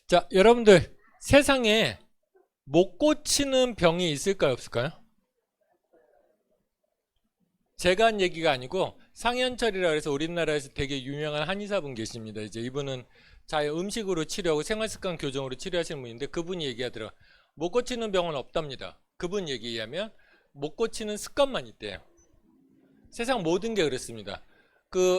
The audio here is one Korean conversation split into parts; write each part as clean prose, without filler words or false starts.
자, 여러분들 세상에 못 고치는 병이 있을까요, 없을까요? 제가 한 얘기가 아니고 상현철이라 해서 우리나라에서 되게 유명한 한의사분 계십니다. 이제 이분은 자연 음식으로 치료하고 생활습관 교정으로 치료하시는 분인데 그분이 얘기하더라고요. 못 고치는 병은 없답니다. 그분 얘기하면 못 고치는 습관만 있대요. 세상 모든 게 그렇습니다.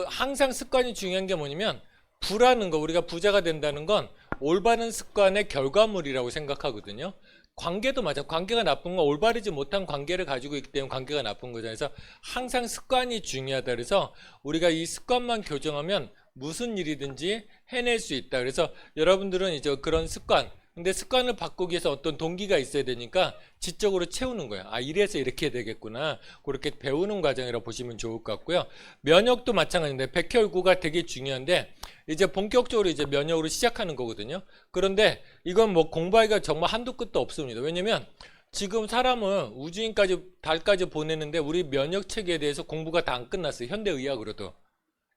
항상 습관이 중요한 게 뭐냐면 부라는 거, 우리가 부자가 된다는 건 올바른 습관의 결과물이라고 생각하거든요. 관계도 맞아. 관계가 나쁜 건 올바르지 못한 관계를 가지고 있기 때문에 관계가 나쁜 거잖아요. 그래서 항상 습관이 중요하다. 그래서 우리가 이 습관만 교정하면 무슨 일이든지 해낼 수 있다. 그래서 여러분들은 이제 그런 습관, 근데 습관을 바꾸기 위해서 어떤 동기가 있어야 되니까 지적으로 채우는 거예요. 아, 이래서 이렇게 되겠구나. 그렇게 배우는 과정이라고 보시면 좋을 것 같고요. 면역도 마찬가지인데 백혈구가 되게 중요한데 이제 본격적으로 이제 면역으로 시작하는 거거든요. 그런데 이건 뭐 공부하기가 정말 한도 끝도 없습니다. 왜냐면 지금 사람은 우주인까지 달까지 보내는데 우리 면역 체계에 대해서 공부가 다 안 끝났어요. 현대의학으로도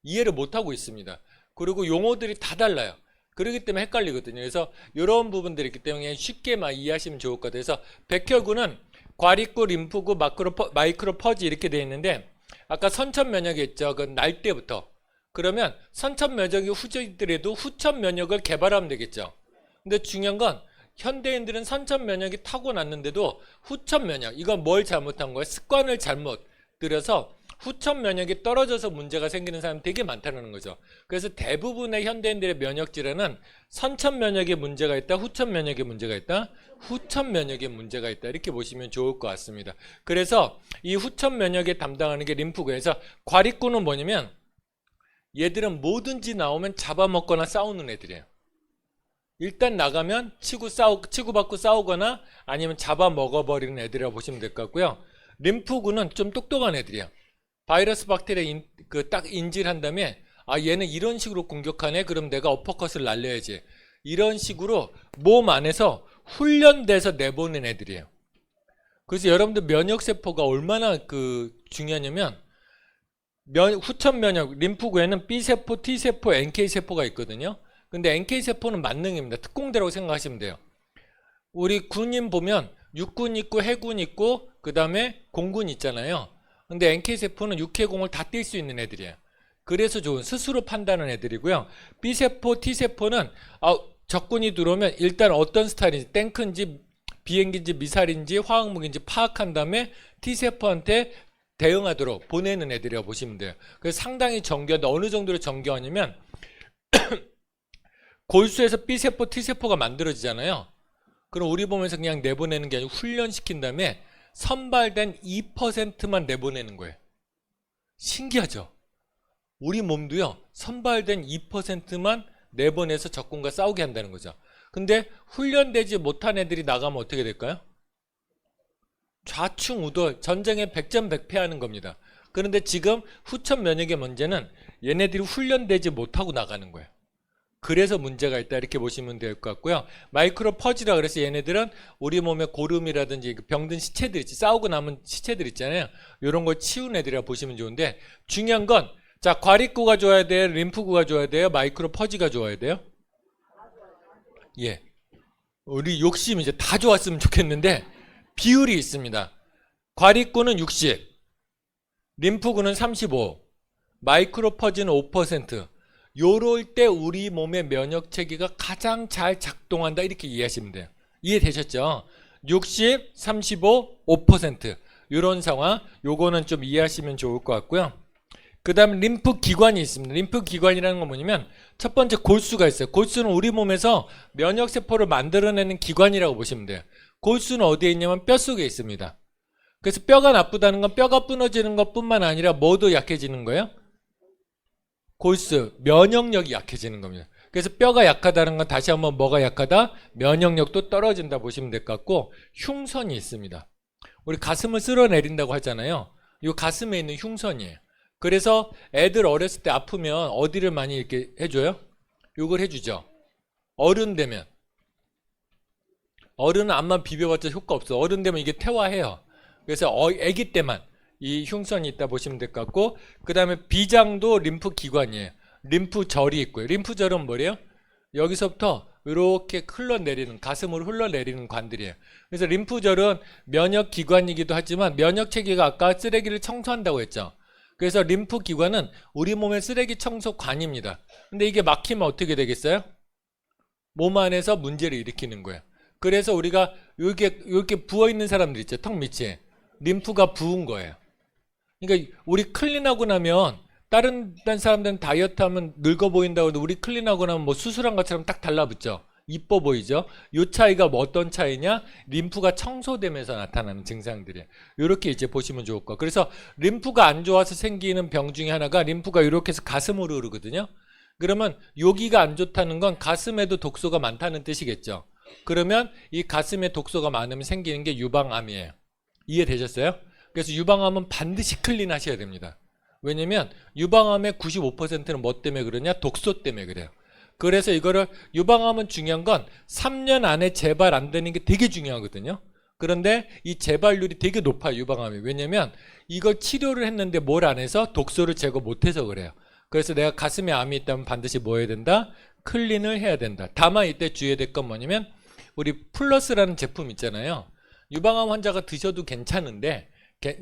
이해를 못하고 있습니다. 그리고 용어들이 다 달라요. 그렇기 때문에 헷갈리거든요. 그래서 이런 부분들이 있기 때문에 쉽게 이해하시면 좋을 것 같아요. 그래서 백혈구는 과립구, 림프구, 마이크로 퍼지 이렇게 되어 있는데 아까 선천 면역이 있죠. 그 날 때부터. 그러면 선천 면역이 후져있더라도 후천 면역을 개발하면 되겠죠. 근데 중요한 건 현대인들은 선천 면역이 타고났는데도 후천 면역, 이건 뭘 잘못한 거예요? 습관을 잘못 들여서 후천 면역이 떨어져서 문제가 생기는 사람이 되게 많다는 거죠. 그래서 대부분의 현대인들의 면역 질환은 선천 면역에 문제가 있다, 후천 면역에 문제가 있다, 후천 면역에 문제가 있다, 이렇게 보시면 좋을 것 같습니다. 그래서 이 후천 면역에 담당하는 게 림프구에서 과립구는 뭐냐면 얘들은 뭐든지 나오면 잡아먹거나 싸우는 애들이에요. 일단 나가면 치고받고 싸우거나 아니면 잡아먹어버리는 애들이라고 보시면 될 것 같고요. 림프구는 좀 똑똑한 애들이에요. 바이러스 박테리아 딱 인지를 한 다음에 아, 얘는 이런 식으로 공격하네, 그럼 내가 어퍼컷을 날려야지, 이런 식으로 몸 안에서 훈련돼서 내보낸 애들이에요. 그래서 여러분들 면역세포가 얼마나 중요하냐면 후천 면역 림프구에는 B세포, T세포, NK세포가 있거든요. 근데 NK세포는 만능입니다. 특공대라고 생각하시면 돼요. 우리 군인 보면 육군 있고 해군 있고 그 다음에 공군 있잖아요. 근데 NK세포는 육해공을 다 뛸 수 있는 애들이에요. 그래서 좋은 스스로 판단하는 애들이고요. B세포, T세포는 적군이 들어오면 일단 어떤 스타일인지, 탱크인지 비행기인지 미사일인지 화학무기인지 파악한 다음에 T세포한테 대응하도록 보내는 애들이라고 보시면 돼요. 그래서 상당히 정교한데 어느 정도로 정교하냐면 골수에서 B세포, T세포가 만들어지잖아요. 그럼 우리 보면서 그냥 내보내는 게 아니고 훈련시킨 다음에 선발된 2%만 내보내는 거예요. 신기하죠? 우리 몸도요, 선발된 2%만 내보내서 적군과 싸우게 한다는 거죠. 근데 훈련되지 못한 애들이 나가면 어떻게 될까요? 좌충우돌, 전쟁에 백전백패하는 겁니다. 그런데 지금 후천 면역의 문제는 얘네들이 훈련되지 못하고 나가는 거예요. 그래서 문제가 있다, 이렇게 보시면 될 것 같고요. 마이크로 퍼지라 그래서 얘네들은 우리 몸에 고름이라든지 병든 시체들 있지, 싸우고 남은 시체들 있잖아요. 이런 걸 치운 애들이라 보시면 좋은데 중요한 건 자, 과립구가 좋아야 돼요, 림프구가 좋아야 돼요, 마이크로 퍼지가 좋아야 돼요? 예, 우리 욕심 이제 다 좋았으면 좋겠는데 비율이 있습니다. 과립구는 60, 림프구는 35, 마이크로 퍼지는 5%. 요럴 때 우리 몸의 면역 체계가 가장 잘 작동한다, 이렇게 이해하시면 돼요. 이해되셨죠? 60, 35, 5% 요런 상황, 요거는 좀 이해하시면 좋을 것 같고요. 그 다음 림프 기관이 있습니다. 림프 기관이라는 건 뭐냐면 첫 번째 골수가 있어요. 골수는 우리 몸에서 면역 세포를 만들어내는 기관이라고 보시면 돼요. 골수는 어디에 있냐면 뼛속에 있습니다. 그래서 뼈가 나쁘다는 건 뼈가 부러지는 것뿐만 아니라 뭐도 약해지는 거예요? 골수, 면역력이 약해지는 겁니다. 그래서 뼈가 약하다는 건 다시 한번 뭐가 약하다? 면역력도 떨어진다 보시면 될 것 같고, 흉선이 있습니다. 우리 가슴을 쓸어내린다고 하잖아요. 이 가슴에 있는 흉선이에요. 그래서 애들 어렸을 때 아프면 어디를 많이 이렇게 해줘요? 이걸 해주죠. 어른 되면. 어른은 암만 비벼봤자 효과 없어. 어른 되면 이게 퇴화해요. 그래서 아기 때만 이 흉선이 있다 보시면 될 것 같고, 그 다음에 비장도 림프 기관이에요. 림프절이 있고요. 림프절은 뭐래요? 여기서부터 이렇게 흘러내리는, 가슴으로 흘러내리는 관들이에요. 그래서 림프절은 면역 기관이기도 하지만 면역 체계가 아까 쓰레기를 청소한다고 했죠. 그래서 림프 기관은 우리 몸의 쓰레기 청소관입니다. 근데 이게 막히면 어떻게 되겠어요? 몸 안에서 문제를 일으키는 거예요. 그래서 우리가 이렇게 부어 있는 사람들 있죠. 턱 밑에 림프가 부은 거예요. 그러니까 우리 클린하고 나면 다른 사람들은 다이어트 하면 늙어 보인다고 해도 우리 클린하고 나면 뭐 수술한 것처럼 딱 달라붙죠. 이뻐 보이죠. 이 차이가 뭐 어떤 차이냐? 림프가 청소되면서 나타나는 증상들이에요. 이렇게 이제 보시면 좋을 거예요. 그래서 림프가 안 좋아서 생기는 병 중에 하나가 림프가 이렇게 해서 가슴으로 흐르거든요. 그러면 여기가 안 좋다는 건 가슴에도 독소가 많다는 뜻이겠죠. 그러면 이 가슴에 독소가 많으면 생기는 게 유방암이에요. 이해되셨어요? 그래서 유방암은 반드시 클린 하셔야 됩니다. 왜냐면 유방암의 95%는 뭐 때문에 그러냐? 독소 때문에 그래요. 그래서 이거를 유방암은 중요한 건 3년 안에 재발 안 되는 게 되게 중요하거든요. 그런데 이 재발률이 되게 높아요. 유방암이. 왜냐면 이걸 치료를 했는데 뭘 안 해서 독소를 제거 못해서 그래요. 그래서 내가 가슴에 암이 있다면 반드시 뭐 해야 된다? 클린을 해야 된다. 다만 이때 주의해야 될 건 뭐냐면 우리 플러스라는 제품 있잖아요. 유방암 환자가 드셔도 괜찮은데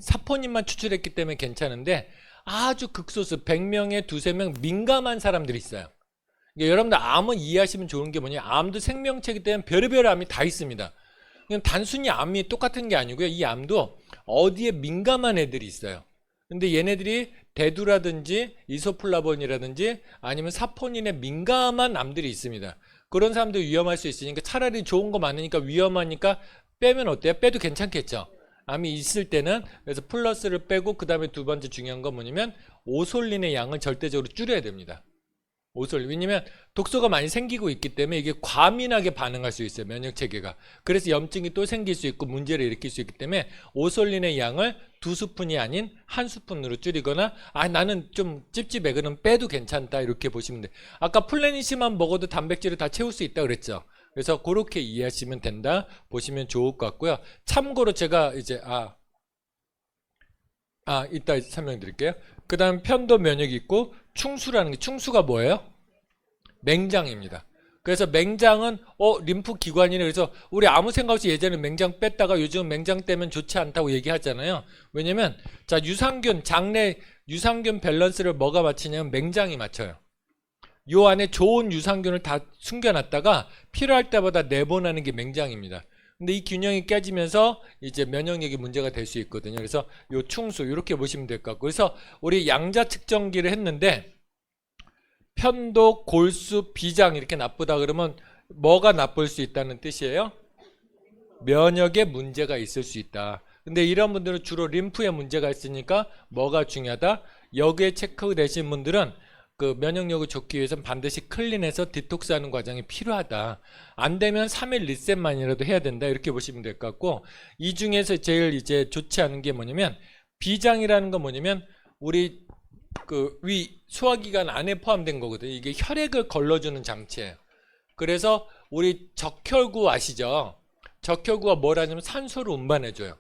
사포닌만 추출했기 때문에 괜찮은데 아주 극소수 100명에 두세 명 민감한 사람들이 있어요. 그러니까 여러분들 암은 이해하시면 좋은 게 뭐냐, 암도 생명체이기 때문에 별의별 암이 다 있습니다. 그냥 단순히 암이 똑같은 게 아니고요. 이 암도 어디에 민감한 애들이 있어요. 근데 얘네들이 대두라든지 이소플라본이라든지 아니면 사포닌에 민감한 암들이 있습니다. 그런 사람들 위험할 수 있으니까 차라리 좋은 거 많으니까 위험하니까 빼면 어때요? 빼도 괜찮겠죠. 암이 있을 때는. 그래서 플러스를 빼고 그 다음에 두 번째 중요한 건 뭐냐면 오솔린의 양을 절대적으로 줄여야 됩니다. 오솔린. 왜냐면 독소가 많이 생기고 있기 때문에 이게 과민하게 반응할 수 있어요. 면역체계가. 그래서 염증이 또 생길 수 있고 문제를 일으킬 수 있기 때문에 오솔린의 양을 2스푼이 아닌 1스푼으로 줄이거나 나는 좀 찝찝해 그러면 빼도 괜찮다 이렇게 보시면 돼요. 아까 플래닛만 먹어도 단백질을 다 채울 수 있다 그랬죠. 그래서 그렇게 이해하시면 된다 보시면 좋을 것 같고요. 참고로 제가 이제 이따 설명드릴게요. 그 다음 편도 면역이 있고 충수라는 게, 충수가 뭐예요? 맹장입니다. 그래서 맹장은 림프 기관이네. 그래서 우리 아무 생각 없이 예전에 맹장 뺐다가 요즘 맹장 떼면 좋지 않다고 얘기하잖아요. 왜냐면 자 유산균, 장내 유산균 밸런스를 뭐가 맞추냐면 맹장이 맞춰요. 요 안에 좋은 유산균을 다 숨겨놨다가 필요할 때마다 내보내는 게 맹장입니다. 근데 이 균형이 깨지면서 이제 면역력이 문제가 될 수 있거든요. 그래서 요 충수 이렇게 보시면 될 것 같고, 그래서 우리 양자 측정기를 했는데 편도, 골수, 비장 이렇게 나쁘다 그러면 뭐가 나쁠 수 있다는 뜻이에요? 면역에 문제가 있을 수 있다. 근데 이런 분들은 주로 림프에 문제가 있으니까 뭐가 중요하다? 여기에 체크되신 분들은 그 면역력을 좋기 위해서는 반드시 클린해서 디톡스하는 과정이 필요하다. 안 되면 3일 리셋만이라도 해야 된다. 이렇게 보시면 될 것 같고, 이 중에서 제일 이제 좋지 않은 게 뭐냐면 비장이라는 건 뭐냐면 우리 그 위 소화기관 안에 포함된 거거든요. 이게 혈액을 걸러주는 장치예요. 그래서 우리 적혈구 아시죠? 적혈구가 뭘 하냐면 산소를 운반해줘요.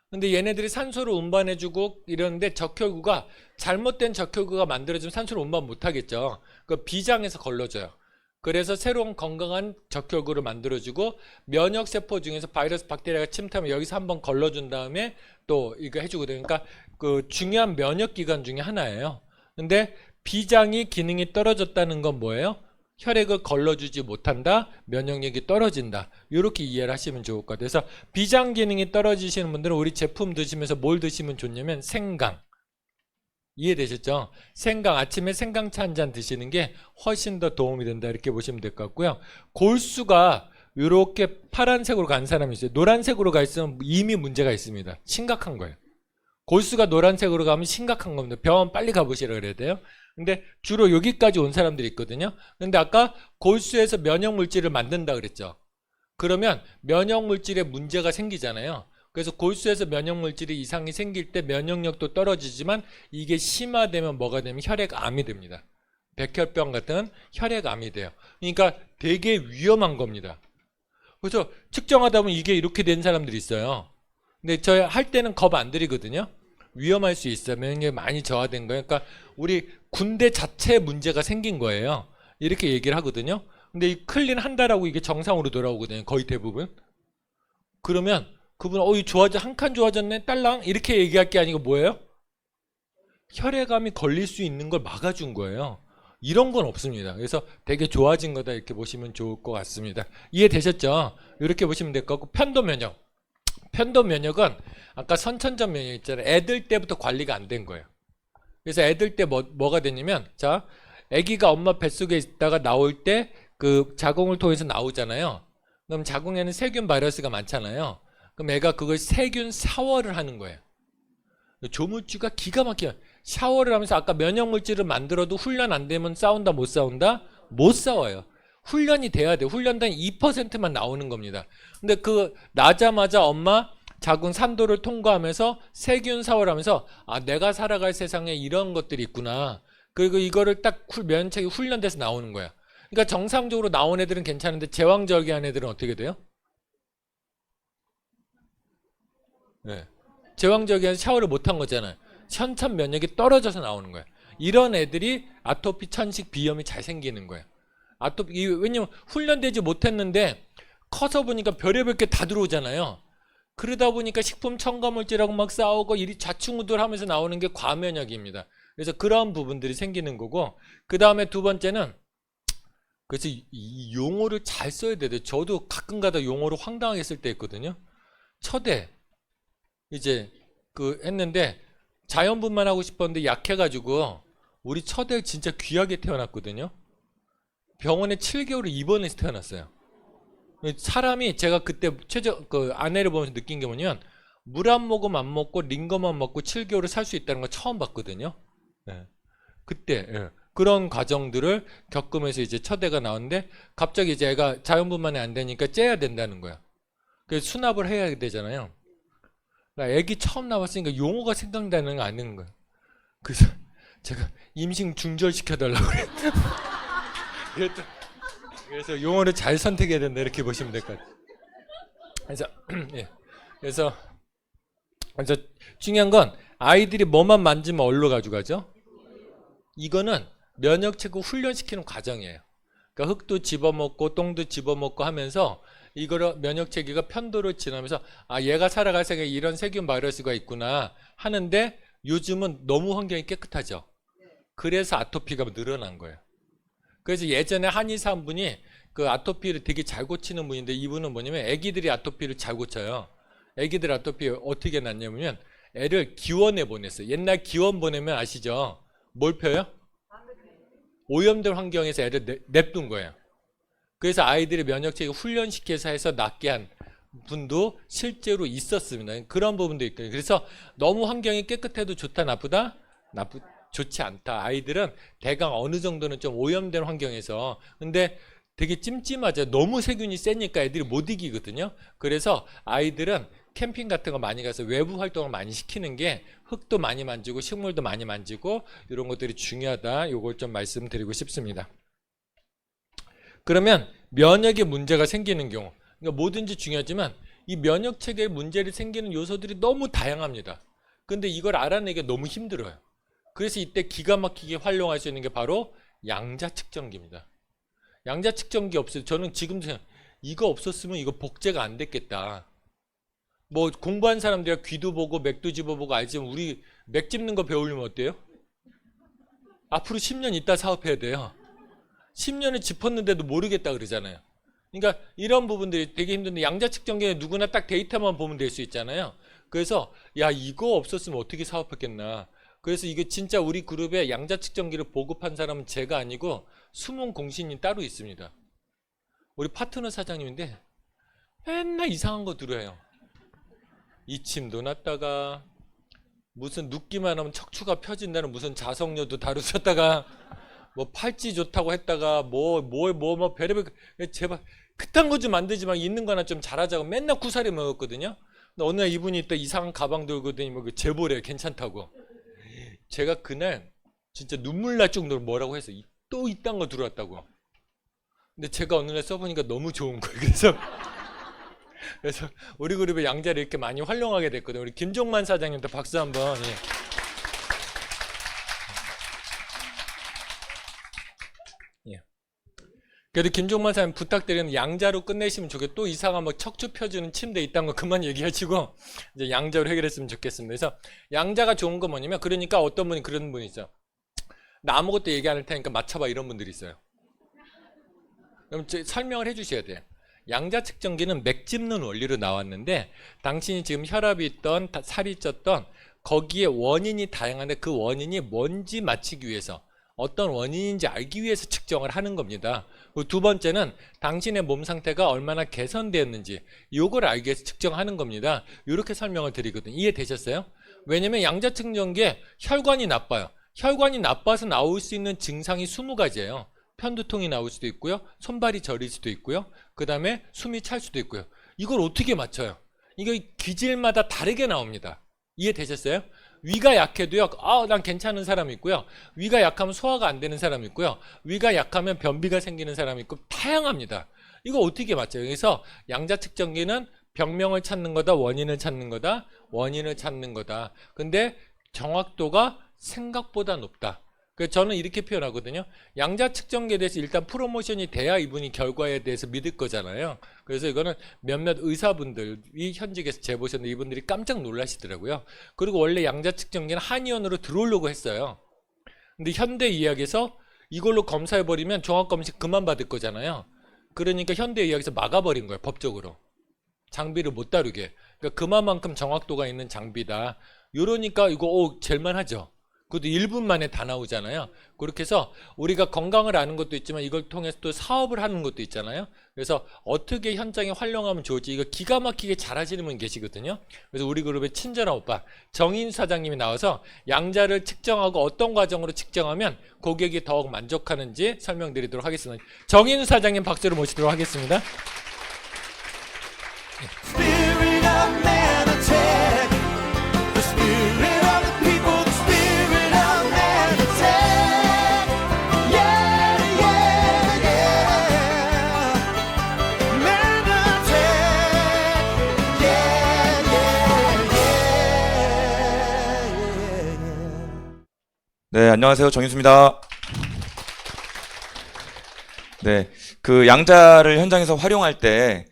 근데 얘네들이 산소를 운반해주고 이러는데 적혈구가 잘못된 적혈구가 만들어지면 산소를 운반 못하겠죠. 그 비장에서 걸러줘요. 그래서 새로운 건강한 적혈구를 만들어주고 면역세포 중에서 바이러스 박테리아가 침투하면 여기서 한번 걸러준 다음에 또 이거 해주거든요. 그러니까 그 중요한 면역기관 중에 하나예요. 근데 비장이 기능이 떨어졌다는 건 뭐예요? 혈액을 걸러주지 못한다, 면역력이 떨어진다. 이렇게 이해를 하시면 좋을 것 같아요. 그래서 비장 기능이 떨어지시는 분들은 우리 제품 드시면서 뭘 드시면 좋냐면 생강. 이해되셨죠? 생강, 아침에 생강차 한 잔 드시는 게 훨씬 더 도움이 된다. 이렇게 보시면 될 것 같고요. 골수가 이렇게 파란색으로 간 사람이 있어요. 노란색으로 가 있으면 이미 문제가 있습니다. 심각한 거예요. 골수가 노란색으로 가면 심각한 겁니다. 병원 빨리 가보시라 그래야 돼요. 근데 주로 여기까지 온 사람들이 있거든요. 근데 아까 골수에서 면역물질을 만든다 그랬죠. 그러면 면역물질에 문제가 생기잖아요. 그래서 골수에서 면역물질이 이상이 생길 때 면역력도 떨어지지만 이게 심화되면 뭐가 되면 혈액암이 됩니다. 백혈병 같은 혈액암이 돼요. 그러니까 되게 위험한 겁니다. 그래서 측정하다 보면 이게 이렇게 된 사람들이 있어요. 근데 저 할 때는 겁 안 들이거든요. 위험할 수 있어요. 면역력이 많이 저하된 거예요. 그러니까 우리 군대 자체에 문제가 생긴 거예요. 이렇게 얘기를 하거든요. 근데 이 클린 한다라고 이게 정상으로 돌아오거든요. 거의 대부분. 그러면 그분 이 좋아져 한 칸 좋아졌네 딸랑 이렇게 얘기할 게 아니고 뭐예요? 혈액암이 걸릴 수 있는 걸 막아준 거예요. 이런 건 없습니다. 그래서 되게 좋아진 거다 이렇게 보시면 좋을 것 같습니다. 이해되셨죠? 이렇게 보시면 될 것 같고 편도 면역. 편도 면역은 아까 선천적 면역 있잖아요. 애들 때부터 관리가 안 된 거예요. 그래서 애들 때 뭐가 되냐면 자, 아기가 엄마 뱃속에 있다가 나올 때 그 자궁을 통해서 나오잖아요. 그럼 자궁에는 세균 바이러스가 많잖아요. 그럼 애가 그걸 세균 샤워를 하는 거예요. 조물주가 기가 막혀요. 샤워를 하면서 아까 면역 물질을 만들어도 훈련 안 되면 싸운다 못 싸운다? 못 싸워요. 훈련이 돼야 돼. 훈련당 2%만 나오는 겁니다. 근데 그 나자마자 엄마 자궁 산도를 통과하면서 세균 샤워를 하면서 내가 살아갈 세상에 이런 것들이 있구나. 그리고 이거를 딱 면역체계 훈련돼서 나오는 거야. 그러니까 정상적으로 나온 애들은 괜찮은데 제왕절개한 애들은 어떻게 돼요? 네. 제왕절개한 샤워를 못한 거잖아요. 천천 면역이 떨어져서 나오는 거예요. 이런 애들이 아토피, 천식, 비염이 잘 생기는 거예요. 왜냐면 훈련되지 못했는데 커서 보니까 별의별 게 다 들어오잖아요. 그러다 보니까 식품 첨가물질하고 막 싸우고 이리 좌충우돌하면서 나오는 게 과면역입니다. 그래서 그런 부분들이 생기는 거고, 그 다음에 두 번째는 그래서 이 용어를 잘 써야 돼요. 저도 가끔가다 용어를 황당하게 쓸 때 있거든요. 첫애 이제 그 했는데 자연분만 하고 싶었는데 약해가지고 우리 첫애 진짜 귀하게 태어났거든요. 병원에 7개월을 입원해서 태어났어요. 사람이 제가 그때 그 아내를 보면서 느낀 게 뭐냐면 물 한 모금 안 먹고 링거만 먹고 7개월을 살 수 있다는 걸 처음 봤거든요. 네. 그때 그런 과정들을 겪으면서 이제 첫애가 나왔는데 갑자기 이제 애가 자연분만이 안 되니까 째야 된다는 거야. 그래서 수납을 해야 되잖아요. 애기 처음 나왔으니까 용어가 생각나는 거 아닌 거야. 그래서 제가 임신 중절시켜달라고 그래요. 그래서 용어를 잘 선택해야 된다 이렇게 보시면 될 것 같아요. 그래서 예. 그래서 중요한 건 아이들이 뭐만 만지면 얼로 가져가죠? 이거는 면역체계 훈련시키는 과정이에요. 그러니까 흙도 집어먹고 똥도 집어먹고 하면서 이거를 면역체계가 편도를 지나면서 얘가 살아갈 생에 이런 세균 바이러스가 있구나 하는데 요즘은 너무 환경이 깨끗하죠. 그래서 아토피가 늘어난 거예요. 그래서 예전에 한의사 한 분이 그 아토피를 되게 잘 고치는 분인데 이분은 뭐냐면 애기들이 아토피를 잘 고쳐요. 애기들 아토피 어떻게 났냐면 애를 기원에 보냈어요. 옛날 기원 보내면 아시죠? 뭘 펴요? 오염된 환경에서 애를 냅둔 거예요. 그래서 아이들의 면역체계 훈련시켜서 해서 낫게 한 분도 실제로 있었습니다. 그런 부분도 있거든요. 그래서 너무 환경이 깨끗해도 좋다 나쁘다? 좋지 않다. 아이들은 대강 어느 정도는 좀 오염된 환경에서 근데 되게 찜찜하죠. 너무 세균이 세니까 애들이 못 이기거든요. 그래서 아이들은 캠핑 같은 거 많이 가서 외부 활동을 많이 시키는 게 흙도 많이 만지고 식물도 많이 만지고 이런 것들이 중요하다. 이걸 좀 말씀드리고 싶습니다. 그러면 면역에 문제가 생기는 경우 그러니까 뭐든지 중요하지만 이 면역 체계에 문제를 생기는 요소들이 너무 다양합니다. 근데 이걸 알아내기가 너무 힘들어요. 그래서 이때 기가 막히게 활용할 수 있는 게 바로 양자 측정기입니다. 양자 측정기 없어요. 저는 지금 이거 없었으면 이거 복제가 안 됐겠다. 뭐 공부한 사람들이 귀도 보고 맥도 집어보고 알지만 우리 맥 짚는 거 배우려면 어때요? 앞으로 10년 있다 사업해야 돼요. 10년을 짚었는데도 모르겠다 그러잖아요. 그러니까 이런 부분들이 되게 힘든데 양자 측정기는 누구나 딱 데이터만 보면 될 수 있잖아요. 그래서 야 이거 없었으면 어떻게 사업했겠나. 그래서 이거 진짜 우리 그룹에 양자 측정기를 보급한 사람은 제가 아니고 숨은 공신이 따로 있습니다. 우리 파트너 사장님인데 맨날 이상한 거 들어요. 이침도 났다가 무슨 눕기만 하면 척추가 펴진다는 무슨 자석료도 다루셨다가 뭐 팔찌 좋다고 했다가 뭐 별의별 제발 그딴 거 좀 만들지 마. 있는 거나 좀 잘하자고 맨날 구사리 먹었거든요. 근데 어느 날 이분이 또 이상한 가방 들고 다니면 그 제보래 괜찮다고. 제가 그날 진짜 눈물 날 정도로 뭐라고 해서 또 이딴 거 들어왔다고. 근데 제가 어느 날 써보니까 너무 좋은 거예요. 그래서 우리 그룹의 양자를 이렇게 많이 활용하게 됐거든요. 우리 김종만 사장님도 박수 한번. 예. 그래도 김종만 사장님 부탁드리는 양자로 끝내시면 좋겠고, 또 이상한 뭐 척추 펴주는 침대 있다는 거 그만 얘기하시고 이제 양자로 해결했으면 좋겠습니다. 그래서 양자가 좋은 건 뭐냐면, 그러니까 어떤 분이 그런 분이 있어요. 나 아무것도 얘기 안 할 테니까 맞춰봐, 이런 분들이 있어요. 그럼 설명을 해주셔야 돼요. 양자 측정기는 맥 짚는 원리로 나왔는데, 당신이 지금 혈압이 있던 살이 쪘던 거기에 원인이 다양한데, 그 원인이 뭔지 맞히기 위해서, 어떤 원인인지 알기 위해서 측정을 하는 겁니다. 그리고 두 번째는 당신의 몸 상태가 얼마나 개선되었는지 이걸 알기 위해서 측정하는 겁니다. 이렇게 설명을 드리거든요. 이해되셨어요? 왜냐면 양자 측정기에 혈관이 나빠요. 혈관이 나빠서 나올 수 있는 증상이 20가지예요. 편두통이 나올 수도 있고요. 손발이 저릴 수도 있고요. 그 다음에 숨이 찰 수도 있고요. 이걸 어떻게 맞춰요? 이거 기질마다 다르게 나옵니다. 이해되셨어요? 위가 약해도요, 난 괜찮은 사람이 있고요. 위가 약하면 소화가 안 되는 사람이 있고요. 위가 약하면 변비가 생기는 사람이 있고, 다양합니다. 이거 어떻게 맞춰요? 그래서 양자 측정기는 병명을 찾는 거다, 원인을 찾는 거다, 원인을 찾는 거다. 근데 정확도가 생각보다 높다. 그래서 저는 이렇게 표현하거든요. 양자 측정기에 대해서 일단 프로모션이 돼야 이분이 결과에 대해서 믿을 거잖아요. 그래서 이거는 몇몇 의사분들이 현직에서 재보셨는데 이분들이 깜짝 놀라시더라고요. 그리고 원래 양자 측정기는 한의원으로 들어오려고 했어요. 근데 현대의학에서 이걸로 검사해버리면 종합검식 그만 받을 거잖아요. 그러니까 현대의학에서 막아버린 거예요, 법적으로. 장비를 못 다루게. 그러니까 그만큼 정확도가 있는 장비다. 이러니까 이거 잴만하죠. 그것도 1분 만에 다 나오잖아요. 그렇게 해서 우리가 건강을 아는 것도 있지만 이걸 통해서 또 사업을 하는 것도 있잖아요. 그래서 어떻게 현장에 활용하면 좋을지 이거 기가 막히게 잘하시는 분 계시거든요. 그래서 우리 그룹의 친절한 오빠 정인 사장님이 나와서 양자를 측정하고 어떤 과정으로 측정하면 고객이 더욱 만족하는지 설명드리도록 하겠습니다. 정인 사장님 박수로 모시도록 하겠습니다. 네, 안녕하세요. 정인수입니다. 네, 그 양자를 현장에서 활용할 때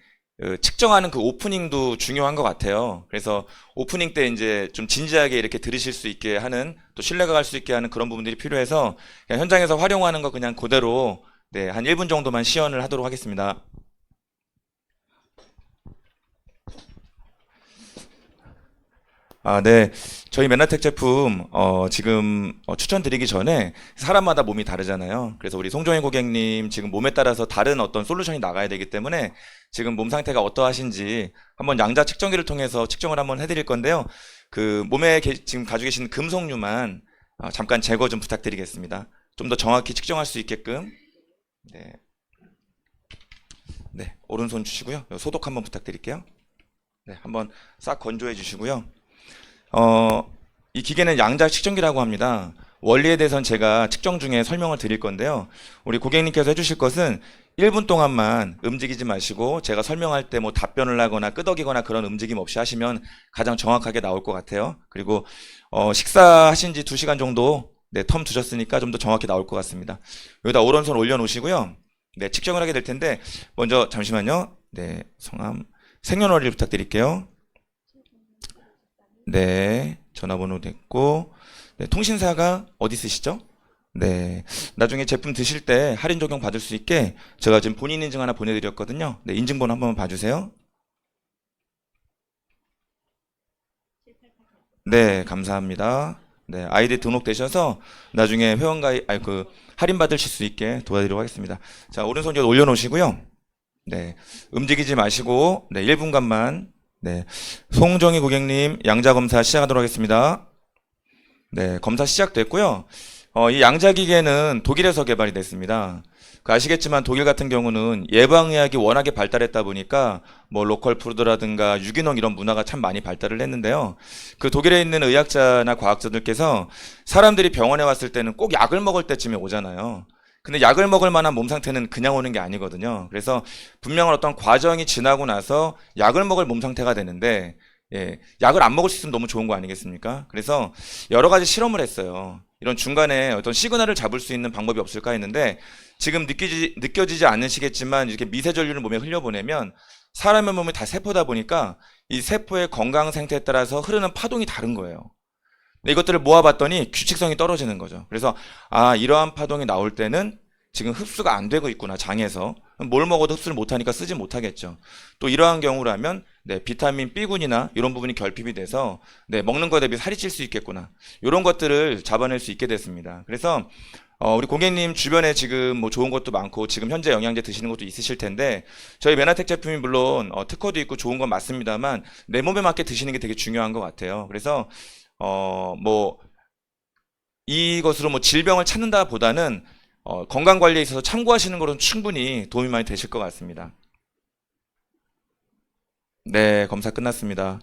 측정하는 그 오프닝도 중요한 것 같아요. 그래서 오프닝 때 이제 좀 진지하게 이렇게 들으실 수 있게 하는, 또 신뢰가 갈 수 있게 하는 그런 부분들이 필요해서 그냥 현장에서 활용하는 거 그냥 그대로 한 1분 정도만 시연을 하도록 하겠습니다. 네. 저희 맨나텍 제품, 지금 추천드리기 전에 사람마다 몸이 다르잖아요. 그래서 우리 송정희 고객님 지금 몸에 따라서 다른 어떤 솔루션이 나가야 되기 때문에 지금 몸 상태가 어떠하신지 한번 양자 측정기를 통해서 측정을 한번 해드릴 건데요. 그 몸에 지금 가지고 계신 금속류만 잠깐 제거 좀 부탁드리겠습니다. 좀 더 정확히 측정할 수 있게끔. 네. 네. 오른손 주시고요. 소독 한번 부탁드릴게요. 네. 한번 싹 건조해 주시고요. 이 기계는 양자 측정기라고 합니다. 원리에 대해서는 제가 측정 중에 설명을 드릴 건데요. 우리 고객님께서 해주실 것은 1분 동안만 움직이지 마시고 제가 설명할 때 뭐 답변을 하거나 끄덕이거나 그런 움직임 없이 하시면 가장 정확하게 나올 것 같아요. 그리고 식사하신 지 2시간 정도 텀 두셨으니까 좀 더 정확히 나올 것 같습니다. 여기다 오른손 올려놓으시고요. 네, 측정을 하게 될 텐데 먼저 잠시만요. 네, 성함, 생년월일 부탁드릴게요. 네, 전화번호 됐고, 네, 통신사가 어디 쓰시죠? 네, 나중에 제품 드실 때 할인 적용 받을 수 있게 제가 지금 본인 인증 하나 보내드렸거든요. 네, 인증번호 한번 봐주세요. 네, 감사합니다. 네, 아이디 등록되셔서 나중에 회원가입, 할인 받으실 수 있게 도와드리도록 하겠습니다. 자, 오른손 올려놓으시고요. 네, 움직이지 마시고, 네, 1분간만. 네, 송정희 고객님 양자 검사 시작하도록 하겠습니다. 네, 검사 시작됐고요. 이 양자 기계는 독일에서 개발이 됐습니다. 아시겠지만 독일 같은 경우는 예방의학이 워낙에 발달했다 보니까 뭐 로컬 푸드라든가 유기농 이런 문화가 참 많이 발달을 했는데요. 그 독일에 있는 의학자나 과학자들께서 사람들이 병원에 왔을 때는 꼭 약을 먹을 때쯤에 오잖아요. 근데 약을 먹을 만한 몸 상태는 그냥 오는 게 아니거든요. 그래서 분명한 어떤 과정이 지나고 나서 약을 먹을 몸 상태가 되는데, 약을 안 먹을 수 있으면 너무 좋은 거 아니겠습니까? 그래서 여러 가지 실험을 했어요. 이런 중간에 어떤 시그널을 잡을 수 있는 방법이 없을까 했는데 지금 느껴지지 않으시겠지만 이렇게 미세 전류를 몸에 흘려보내면 사람의 몸이 다 세포다 보니까 이 세포의 건강 상태에 따라서 흐르는 파동이 다른 거예요. 이것들을 모아봤더니 규칙성이 떨어지는 거죠. 그래서 이러한 파동이 나올 때는 지금 흡수가 안 되고 있구나, 장에서. 뭘 먹어도 흡수를 못하니까 쓰지 못하겠죠. 또 이러한 경우라면 비타민 B군이나 이런 부분이 결핍이 돼서 먹는 거에 대비 살이 찔 수 있겠구나, 이런 것들을 잡아낼 수 있게 됐습니다. 그래서 우리 고객님 주변에 지금 뭐 좋은 것도 많고 지금 현재 영양제 드시는 것도 있으실 텐데 저희 메나텍 제품이 물론 특허도 있고 좋은 건 맞습니다만 내 몸에 맞게 드시는 게 되게 중요한 것 같아요. 그래서 뭐 이것으로 뭐 질병을 찾는다 보다는 건강 관리에 있어서 참고하시는 것은 충분히 도움이 많이 되실 것 같습니다. 네, 검사 끝났습니다.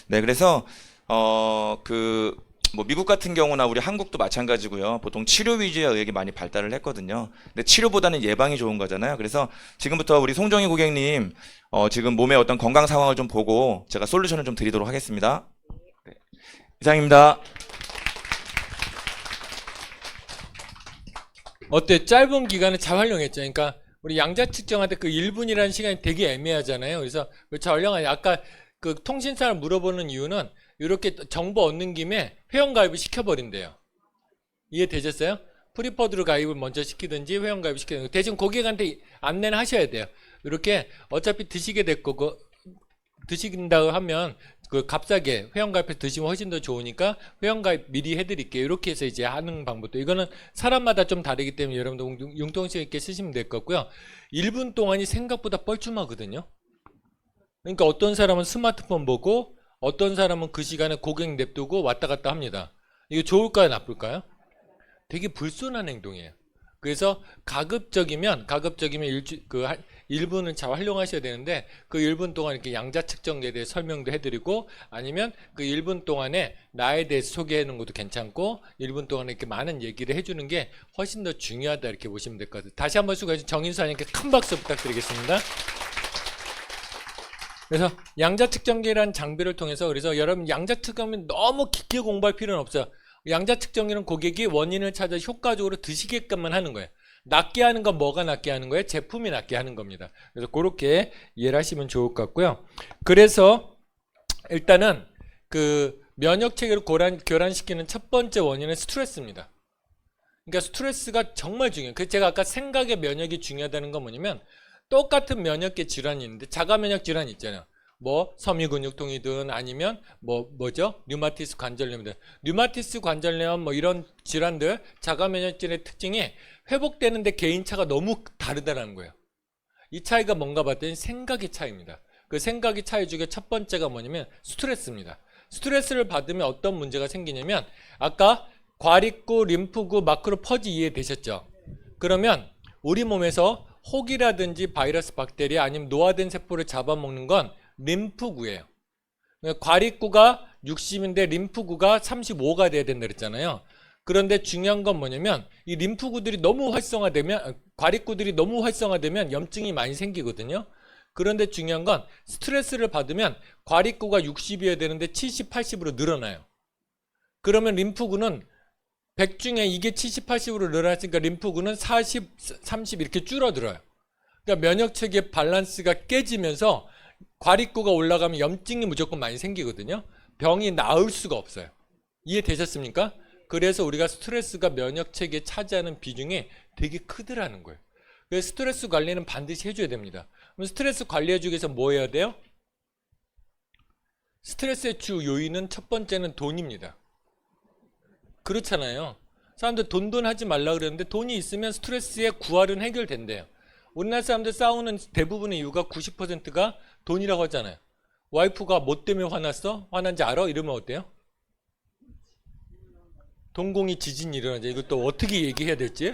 네, 그래서 뭐 미국 같은 경우나 우리 한국도 마찬가지고요. 보통 치료 위주의 의학이 많이 발달을 했거든요. 근데 치료보다는 예방이 좋은 거잖아요. 그래서 지금부터 우리 송정희 고객님 지금 몸의 어떤 건강 상황을 좀 보고 제가 솔루션을 좀 드리도록 하겠습니다. 네, 이상입니다. 어때? 짧은 기간에 잘 활용했죠. 그러니까 우리 양자 측정할 때 그 1분이라는 시간이 되게 애매하잖아요. 그래서 잘 활용하냐. 아까 그 통신사를 물어보는 이유는 이렇게 정보 얻는 김에 회원가입을 시켜버린대요. 이해되셨어요? 프리퍼드로 가입을 먼저 시키든지 회원가입을 시키든지, 대신 고객한테 안내는 하셔야 돼요. 이렇게 어차피 드시게 될 거고, 드신다고 하면 그 값싸게 회원가입해서 드시면 훨씬 더 좋으니까 회원가입 미리 해드릴게요. 이렇게 해서 이제 하는 방법도, 이거는 사람마다 좀 다르기 때문에 여러분들 융통성 있게 쓰시면 될 거고요. 1분 동안이 생각보다 뻘쭘하거든요. 그러니까 어떤 사람은 스마트폰 보고 어떤 사람은 그 시간에 고객 냅두고 왔다 갔다 합니다. 이거 좋을까요, 나쁠까요? 되게 불순한 행동이에요. 그래서 가급적이면 1분을 잘 활용하셔야 되는데 그 1분 동안 이렇게 양자 측정에 대해 설명도 해드리고, 아니면 그 1분 동안에 나에 대해서 소개하는 것도 괜찮고 1분 동안에 이렇게 많은 얘기를 해주는 게 훨씬 더 중요하다, 이렇게 보시면 될 것 같아요. 다시 한번 수고해주신 정인수님께 큰 박수 부탁드리겠습니다. 그래서 양자 측정기라는 장비를 통해서, 그래서 여러분 양자 측정기 너무 깊게 공부할 필요는 없어요. 양자 측정기는 고객이 원인을 찾아 효과적으로 드시게끔만 하는 거예요. 낫게 하는 건 뭐가 낫게 하는 거예요? 제품이 낫게 하는 겁니다. 그래서 그렇게 이해를 하시면 좋을 것 같고요. 그래서 일단은 그 면역 체계를 교란시키는 첫 번째 원인은 스트레스입니다. 그러니까 스트레스가 정말 중요해요. 그래서 제가 아까 생각의 면역이 중요하다는 건 뭐냐면, 똑같은 면역계 질환이 있는데 자가 면역 질환이 있잖아요. 뭐 섬유근육통이든 아니면 뭐죠? 류마티스 관절염이든. 류마티스 관절염 뭐 이런 질환들, 자가 면역 질환의 특징이 회복되는데 개인차가 너무 다르다는 거예요. 이 차이가 뭔가 봤더니 생각의 차이입니다. 그 생각의 차이 중에 첫 번째가 뭐냐면 스트레스입니다. 스트레스를 받으면 어떤 문제가 생기냐면, 아까 과립구, 림프구, 마크로퍼지 이해되셨죠? 그러면 우리 몸에서 혹이라든지 바이러스, 박테리아 아니면 노화된 세포를 잡아먹는 건 림프구예요. 과립구가 60인데 림프구가 35가 돼야 된다 그랬잖아요. 그런데 중요한 건 뭐냐면 이 림프구들이 너무 활성화되면, 과립구들이 너무 활성화되면 염증이 많이 생기거든요. 그런데 중요한 건 스트레스를 받으면 과립구가 60이어야 되는데 70, 80으로 늘어나요. 그러면 림프구는 100 중에 이게 70, 80으로 늘어났으니까 림프구는 40, 30 이렇게 줄어들어요. 그러니까 면역체계 밸런스가 깨지면서 과립구가 올라가면 염증이 무조건 많이 생기거든요. 병이 나을 수가 없어요. 이해되셨습니까? 그래서 우리가 스트레스가 면역체계에 차지하는 비중이 되게 크더라는 거예요. 그래서 스트레스 관리는 반드시 해줘야 됩니다. 그럼 스트레스 관리해주기 위해서 뭐 해야 돼요? 스트레스의 주 요인은 첫 번째는 돈입니다. 그렇잖아요. 사람들 돈 하지 말라 그러는데 돈이 있으면 스트레스의 구할은 해결된대요. 우리나라 사람들 싸우는 대부분의 이유가 90%가 돈이라고 하잖아요. 와이프가 뭐 때문에 화났어? 화난지 알아? 이러면 어때요? 동공이 지진이 일어나죠. 이것도 어떻게 얘기해야 될지.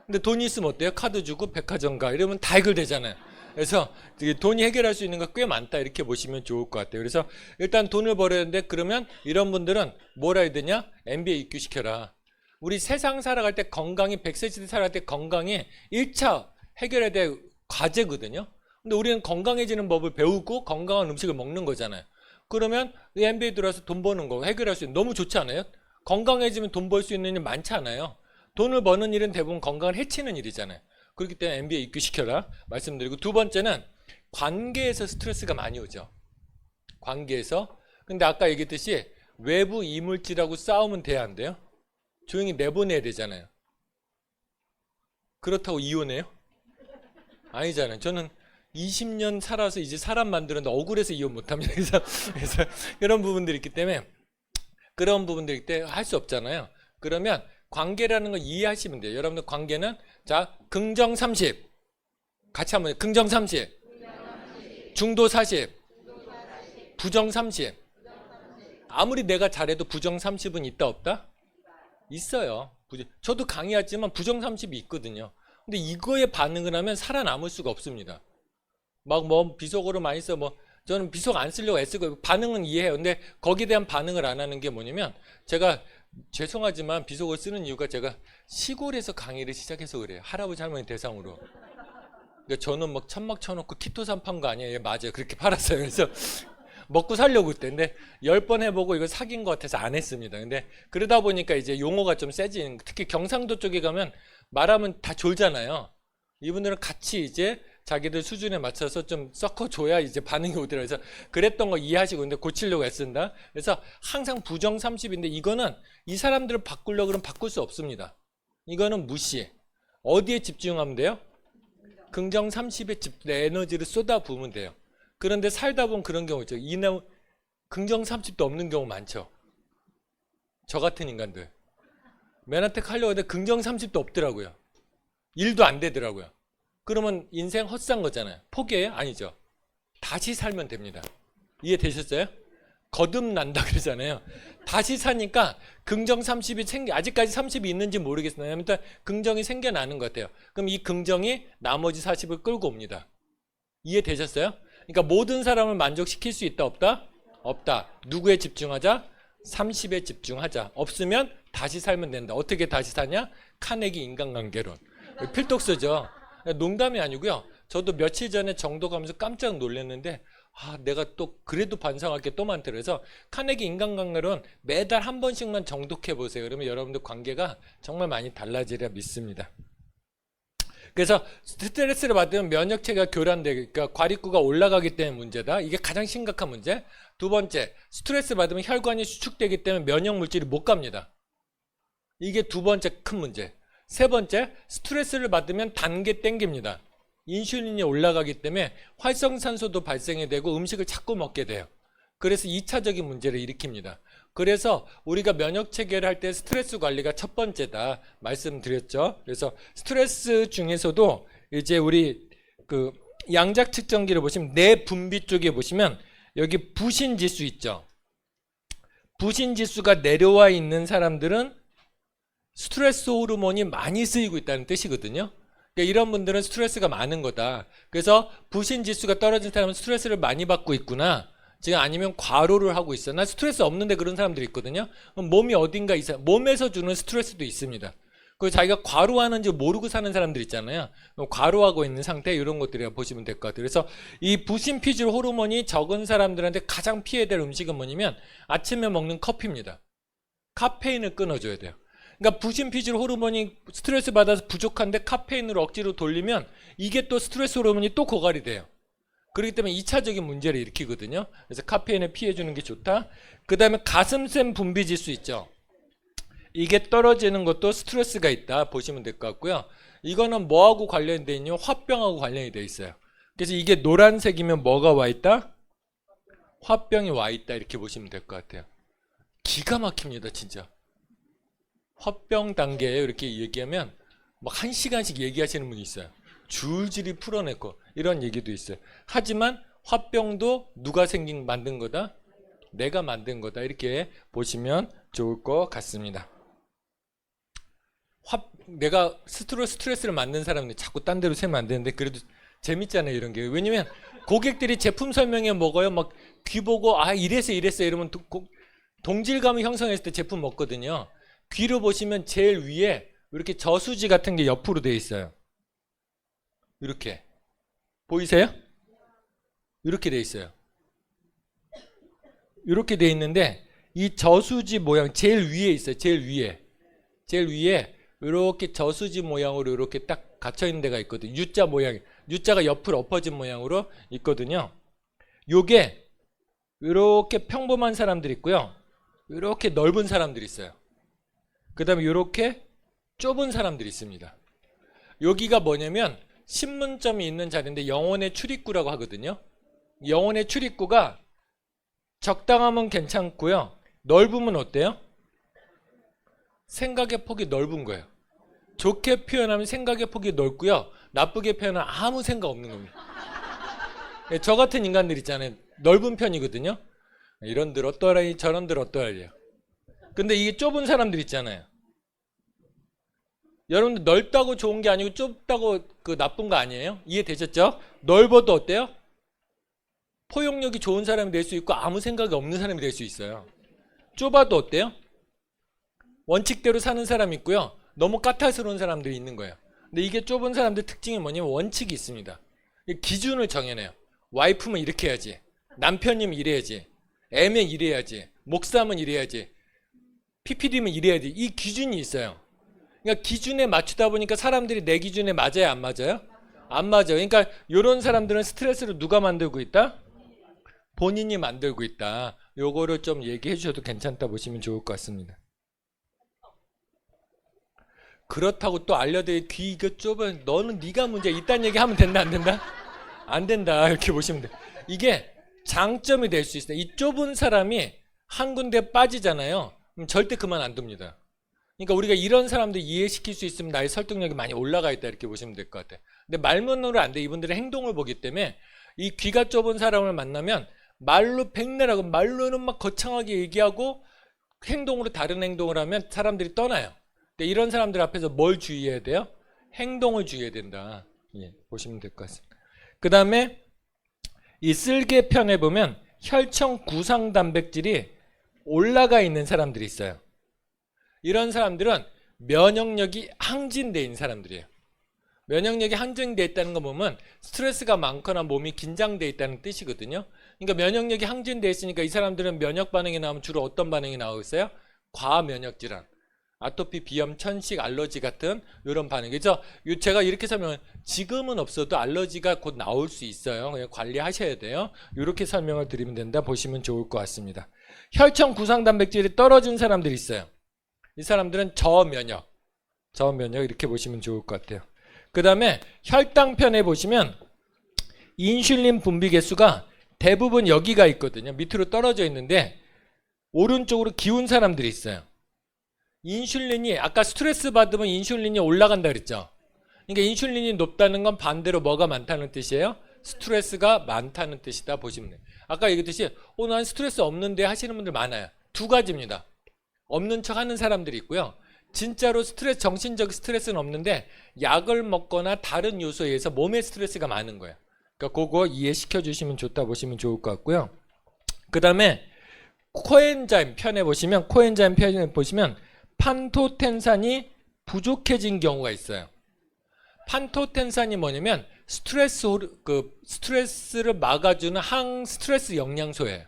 근데 돈이 있으면 어때요? 카드 주고 백화점 가 이러면 다 해결되잖아요. 그래서 돈이 해결할 수 있는 거 꽤 많다, 이렇게 보시면 좋을 것 같아요. 그래서 일단 돈을 벌어야 되는데, 그러면 이런 분들은 뭘 해야 되냐? MBA 입교시켜라. 우리 세상 살아갈 때 건강이, 100세 시대 살아갈 때 건강이 1차 해결해야 될 과제거든요. 근데 우리는 건강해지는 법을 배우고 건강한 음식을 먹는 거잖아요. 그러면 MBA 들어와서 돈 버는 거 해결할 수 있는, 너무 좋지 않아요? 건강해지면 돈 벌 수 있는 일 많지 않아요. 돈을 버는 일은 대부분 건강을 해치는 일이잖아요. 그렇기 때문에 MBA 입교시켜라 말씀드리고, 두 번째는 관계에서 스트레스가 많이 오죠. 관계에서. 근데 아까 얘기했듯이 외부 이물질하고 싸우면 돼야 안 돼요? 조용히 내보내야 되잖아요. 그렇다고 이혼해요? 아니잖아요. 저는 20년 살아서 이제 사람 만들었는데 억울해서 이혼 못합니다. 그래서 그런 부분들이 있기 때문에, 그런 부분들이 있기 때문에 할 수 없잖아요. 그러면 관계라는 걸 이해하시면 돼요. 여러분들 관계는, 자, 긍정 30 같이 한번, 긍정 30 중도 40 부정 30. 아무리 내가 잘해도 부정 30은 있다 없다? 있어요. 저도 강의하지만 부정 30이 있거든요. 근데 이거에 반응을 하면 살아남을 수가 없습니다. 막 뭐 비속어로 많이 써, 뭐 저는 비속 안 쓰려고 애쓰고 반응은 이해해요. 근데 거기에 대한 반응을 안 하는 게 뭐냐면, 제가 죄송하지만 비속어를 쓰는 이유가 제가 시골에서 강의를 시작해서 그래요. 할아버지 할머니 대상으로. 근데 저는 막 천막 쳐놓고 키토산 판 거 아니에요? 예, 맞아요. 그렇게 팔았어요. 그래서 먹고 살려고 그때. 근데 10번 해보고 이거 사귄 것 같아서 안 했습니다. 근데 그러다 보니까 이제 용어가 좀 세진, 특히 경상도 쪽에 가면 말하면 다 졸잖아요. 이분들은 같이 이제 자기들 수준에 맞춰서 좀 섞어줘야 이제 반응이 오더라고요. 그래서 그랬던 거 이해하시고, 근데 고치려고 애쓴다. 그래서 항상 부정 30인데, 이거는 이 사람들을 바꾸려고 그러면 바꿀 수 없습니다. 이거는 무시. 어디에 집중하면 돼요? 긍정 30에 에너지를 쏟아 부으면 돼요. 그런데 살다 보면 그런 경우 있죠. 긍정 30도 없는 경우 많죠. 저 같은 인간들. 맨하텍 하려고 하는데 긍정 30도 없더라고요. 일도 안 되더라고요. 그러면 인생 헛산 거잖아요. 포기해요? 아니죠. 다시 살면 됩니다. 이해되셨어요? 거듭난다 그러잖아요. 다시 사니까 긍정 30이 아직까지 30이 있는지 모르겠어요. 일단 긍정이 생겨나는 것 같아요. 그럼 이 긍정이 나머지 40을 끌고 옵니다. 이해되셨어요? 그러니까 모든 사람을 만족시킬 수 있다 없다? 없다. 누구에 집중하자? 30에 집중하자. 없으면 다시 살면 된다. 어떻게 다시 사냐? 카네기 인간관계론. 필독서죠. 농담이 아니고요. 저도 며칠 전에 정도 가면서 깜짝 놀랐는데, 내가 또 그래도 반성할 게 또 많더라고요. 그래서 카네기 인간관계론 매달 한 번씩만 정독해 보세요. 그러면 여러분들 관계가 정말 많이 달라지리라 믿습니다. 그래서 스트레스를 받으면 면역체계가 교란되고, 그러니까 과립구가 올라가기 때문에 문제다. 이게 가장 심각한 문제. 두 번째, 스트레스 받으면 혈관이 수축되기 때문에 면역 물질이 못 갑니다. 이게 두 번째 큰 문제. 세 번째, 스트레스를 받으면 단계 땡깁니다. 인슐린이 올라가기 때문에 활성산소도 발생이 되고 음식을 자꾸 먹게 돼요. 그래서 2차적인 문제를 일으킵니다. 그래서 우리가 면역체계를 할 때 스트레스 관리가 첫 번째다 말씀드렸죠. 그래서 스트레스 중에서도 이제 우리 그 양자 측정기를 보시면 내 분비 쪽에 보시면 여기 부신지수 있죠. 부신지수가 내려와 있는 사람들은 스트레스 호르몬이 많이 쓰이고 있다는 뜻이거든요. 그러니까 이런 분들은 스트레스가 많은 거다. 그래서 부신지수가 떨어진 사람은 스트레스를 많이 받고 있구나. 지금 아니면 과로를 하고 있어. 나 스트레스 없는데 그런 사람들이 있거든요. 몸이 어딘가 있어. 몸에서 주는 스트레스도 있습니다. 그리고 자기가 과로하는지 모르고 사는 사람들 있잖아요. 과로하고 있는 상태, 이런 것들이라 보시면 될 것 같아요. 그래서 이 부신피질 호르몬이 적은 사람들한테 가장 피해야 될 음식은 뭐냐면 아침에 먹는 커피입니다. 카페인을 끊어줘야 돼요. 그러니까 부신피질 호르몬이 스트레스 받아서 부족한데 카페인으로 억지로 돌리면 이게 또 스트레스 호르몬이 또 고갈이 돼요. 그렇기 때문에 2차적인 문제를 일으키거든요. 그래서 카페인을 피해주는 게 좋다. 그 다음에 가슴샘 분비지수 있죠. 이게 떨어지는 것도 스트레스가 있다 보시면 될 것 같고요. 이거는 뭐하고 관련돼 있냐? 화병하고 관련이 돼 있어요. 그래서 이게 노란색이면 뭐가 와 있다? 화병이 와 있다, 이렇게 보시면 될 것 같아요. 기가 막힙니다, 진짜. 화병 단계에 이렇게 얘기하면 막 1시간씩 얘기하시는 분이 있어요. 줄줄이 풀어내고 이런 얘기도 있어요. 하지만 화병도 누가 만든 거다? 내가 만든 거다, 이렇게 보시면 좋을 것 같습니다. 내가 스트레스를 만든 사람인데 자꾸 딴 데로 세면 안 되는데, 그래도 재밌잖아요, 이런 게. 왜냐면 고객들이 제품 설명에 먹어요. 막 귀 보고 이래서 이러면 동질감을 형성했을 때 제품 먹거든요. 귀로 보시면 제일 위에 이렇게 저수지 같은 게 옆으로 돼 있어요. 이렇게 보이세요? 이렇게 돼 있어요. 이렇게 돼 있는데 이 저수지 모양 제일 위에 있어요. 제일 위에 이렇게 저수지 모양으로 이렇게 딱 갇혀 있는 데가 있거든요. U자 모양, U자가 옆으로 엎어진 모양으로 있거든요. 요게 이렇게 평범한 사람들이 있고요. 이렇게 넓은 사람들이 있어요. 그 다음에 이렇게 좁은 사람들이 있습니다. 여기가 뭐냐면 신문점이 있는 자리인데 영혼의 출입구라고 하거든요. 영혼의 출입구가 적당하면 괜찮고요. 넓으면 어때요? 생각의 폭이 넓은 거예요. 좋게 표현하면 생각의 폭이 넓고요. 나쁘게 표현하면 아무 생각 없는 겁니다. 저 같은 인간들 있잖아요. 넓은 편이거든요. 이런들 어떠하니 저런들 어떠하리요. 근데 이게 좁은 사람들 있잖아요. 여러분들 넓다고 좋은 게 아니고 좁다고 그 나쁜 거 아니에요? 이해되셨죠? 넓어도 어때요? 포용력이 좋은 사람이 될 수 있고 아무 생각이 없는 사람이 될 수 있어요. 좁아도 어때요? 원칙대로 사는 사람이 있고요. 너무 까탈스러운 사람들이 있는 거예요. 근데 이게 좁은 사람들 특징이 뭐냐면 원칙이 있습니다. 기준을 정해내요. 와이프면 이렇게 해야지. 남편이면 이래야지. 애면 이래야지. 목사면 이래야지. PPD면 이래야지. 이 기준이 있어요. 그러니까 기준에 맞추다 보니까 사람들이 내 기준에 맞아요, 안 맞아요? 안 맞아요. 그러니까 이런 사람들은 스트레스를 누가 만들고 있다? 본인이 만들고 있다. 요거를 좀 얘기해 주셔도 괜찮다 보시면 좋을 것 같습니다. 그렇다고 또 알려드릴 귀 이거 좁아. 너는 네가 문제야. 이딴 얘기 하면 된다, 안 된다? 안 된다. 이렇게 보시면 돼. 이게 장점이 될 수 있어요. 이 좁은 사람이 한 군데 빠지잖아요. 그럼 절대 그만 안 둡니다. 그러니까 우리가 이런 사람들 이해시킬 수 있으면 나의 설득력이 많이 올라가 있다 이렇게 보시면 될 것 같아요. 근데 말문으로 안 돼. 이분들의 행동을 보기 때문에 이 귀가 좁은 사람을 만나면 말로 백내라고 말로는 막 거창하게 얘기하고 행동으로 다른 행동을 하면 사람들이 떠나요. 근데 이런 사람들 앞에서 뭘 주의해야 돼요? 행동을 주의해야 된다. 예, 보시면 될 것 같습니다. 그 다음에 이 쓸개편에 보면 혈청 구상 단백질이 올라가 있는 사람들이 있어요. 이런 사람들은 면역력이 항진되어 있는 사람들이에요. 면역력이 항진되어 있다는 거 보면 스트레스가 많거나 몸이 긴장되어 있다는 뜻이거든요. 그러니까 면역력이 항진되어 있으니까 이 사람들은 면역 반응이 나오면 주로 어떤 반응이 나오겠어요? 과면역 질환, 아토피, 비염, 천식, 알러지 같은 이런 반응. 그래서 제가 이렇게 설명을 지금은 없어도 알러지가 곧 나올 수 있어요. 그냥 관리하셔야 돼요. 이렇게 설명을 드리면 된다 보시면 좋을 것 같습니다. 혈청 구상 단백질이 떨어진 사람들이 있어요. 이 사람들은 저면역 이렇게 보시면 좋을 것 같아요. 그 다음에 혈당편에 보시면 인슐린 분비 개수가 대부분 여기가 있거든요. 밑으로 떨어져 있는데 오른쪽으로 기운 사람들이 있어요. 인슐린이 아까 스트레스 받으면 인슐린이 올라간다 그랬죠. 그러니까 인슐린이 높다는 건 반대로 뭐가 많다는 뜻이에요? 스트레스가 많다는 뜻이다 보시면 돼요. 아까 얘기했듯이 난 스트레스 없는데 하시는 분들 많아요. 두 가지입니다. 없는 척 하는 사람들이 있고요. 진짜로 정신적 스트레스는 없는데 약을 먹거나 다른 요소에 의해서 몸에 스트레스가 많은 거예요. 그러니까 그거 이해시켜 주시면 좋다 보시면 좋을 것 같고요. 그 다음에 코엔자임 편에 보시면 판토텐산이 부족해진 경우가 있어요. 판토텐산이 뭐냐면 스트레스를 막아주는 항스트레스 영양소예요.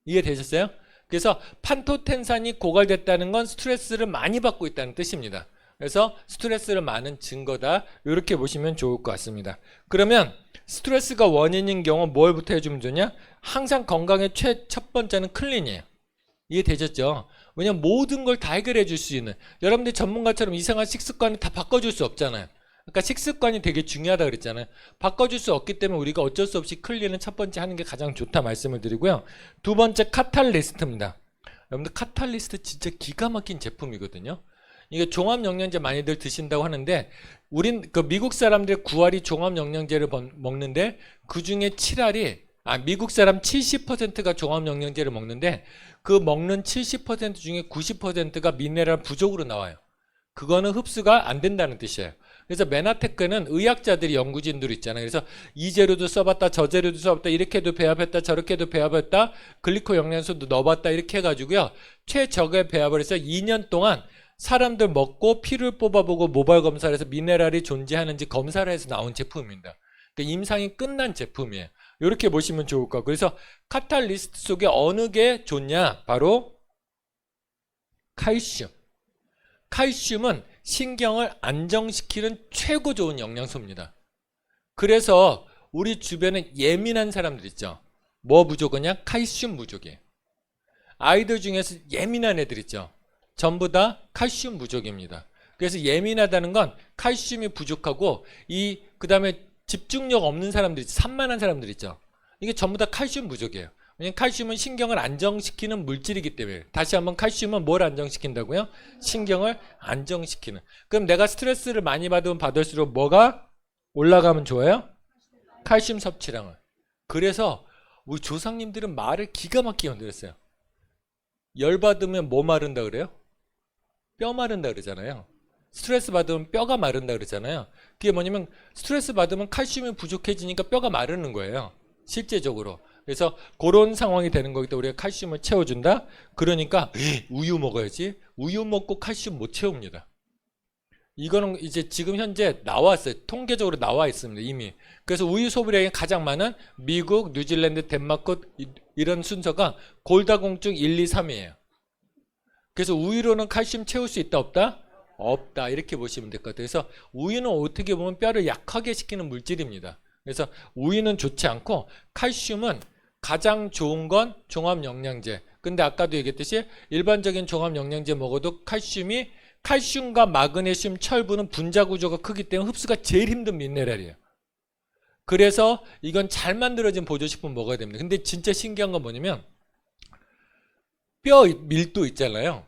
이해되셨어요? 그래서 판토텐산이 고갈됐다는 건 스트레스를 많이 받고 있다는 뜻입니다. 그래서 스트레스를 많은 증거다. 이렇게 보시면 좋을 것 같습니다. 그러면 스트레스가 원인인 경우 뭘부터 해주면 좋냐? 항상 건강의 첫 번째는 클린이에요. 이해되셨죠? 왜냐면 모든 걸 다 해결해 줄 수 있는, 여러분들 전문가처럼 이상한 식습관을 다 바꿔줄 수 없잖아요. 그러니까 식습관이 되게 중요하다 그랬잖아요. 바꿔줄 수 없기 때문에 우리가 어쩔 수 없이 클린은 첫 번째 하는 게 가장 좋다 말씀을 드리고요. 두 번째 카탈리스트입니다. 여러분들 카탈리스트 진짜 기가 막힌 제품이거든요. 이게 종합영양제 많이들 드신다고 하는데 우린 그 미국 사람들 9알이 종합영양제를 먹는데 그중에 7알이 미국 사람 70%가 종합영양제를 먹는데 그 먹는 70% 중에 90%가 미네랄 부족으로 나와요. 그거는 흡수가 안 된다는 뜻이에요. 그래서 메나테크는 의학자들이 연구진들 있잖아요. 그래서 이 재료도 써봤다, 저 재료도 써봤다, 이렇게도 배합했다, 저렇게도 배합했다, 글리코 영양소도 넣어봤다 이렇게 해가지고요. 최적의 배합을 해서 2년 동안 사람들 먹고 피를 뽑아보고 모발 검사를 해서 미네랄이 존재하는지 검사를 해서 나온 제품입니다. 그러니까 임상이 끝난 제품이에요. 이렇게 보시면 좋을 것 같고, 그래서 카탈리스트 속에 어느 게 좋냐? 바로 칼슘. 칼슘은 신경을 안정시키는 최고 좋은 영양소입니다. 그래서 우리 주변에 예민한 사람들 있죠. 뭐 부족하냐? 칼슘 부족이에요. 아이들 중에서 예민한 애들 있죠. 전부 다 칼슘 부족입니다. 그래서 예민하다는 건 칼슘이 부족하고 그다음에 집중력 없는 사람들 있죠. 산만한 사람들 있죠. 이게 전부 다 칼슘 부족이에요. 왜냐면 칼슘은 신경을 안정시키는 물질이기 때문에. 다시 한번 칼슘은 뭘 안정시킨다고요? 신경을 안정시키는. 그럼 내가 스트레스를 많이 받으면 받을수록 뭐가 올라가면 좋아요? 칼슘 섭취량을. 그래서 우리 조상님들은 말을 기가 막히게 만들었어요. 열 받으면 뭐 마른다 그래요? 뼈 마른다 그러잖아요. 스트레스 받으면 뼈가 마른다 그러잖아요. 그게 뭐냐면 스트레스 받으면 칼슘이 부족해지니까 뼈가 마르는 거예요. 실제적으로. 그래서 그런 상황이 되는 거기 때문에 우리가 칼슘을 채워준다. 그러니까 우유 먹어야지. 우유 먹고 칼슘 못 채웁니다. 이거는 이제 지금 현재 나왔어요. 통계적으로 나와 있습니다. 이미. 그래서 우유 소비량이 가장 많은 미국, 뉴질랜드, 덴마크 이런 순서가 골다공증 1, 2, 3이에요. 그래서 우유로는 칼슘 채울 수 있다 없다? 없다. 이렇게 보시면 될 것 같아요. 그래서 우유는 어떻게 보면 뼈를 약하게 시키는 물질입니다. 그래서 우유는 좋지 않고 칼슘은 가장 좋은 건 종합영양제. 근데 아까도 얘기했듯이 일반적인 종합영양제 먹어도 칼슘과 마그네슘, 철분은 분자 구조가 크기 때문에 흡수가 제일 힘든 미네랄이에요. 그래서 이건 잘 만들어진 보조식품 먹어야 됩니다. 근데 진짜 신기한 건 뭐냐면 뼈 밀도 있잖아요.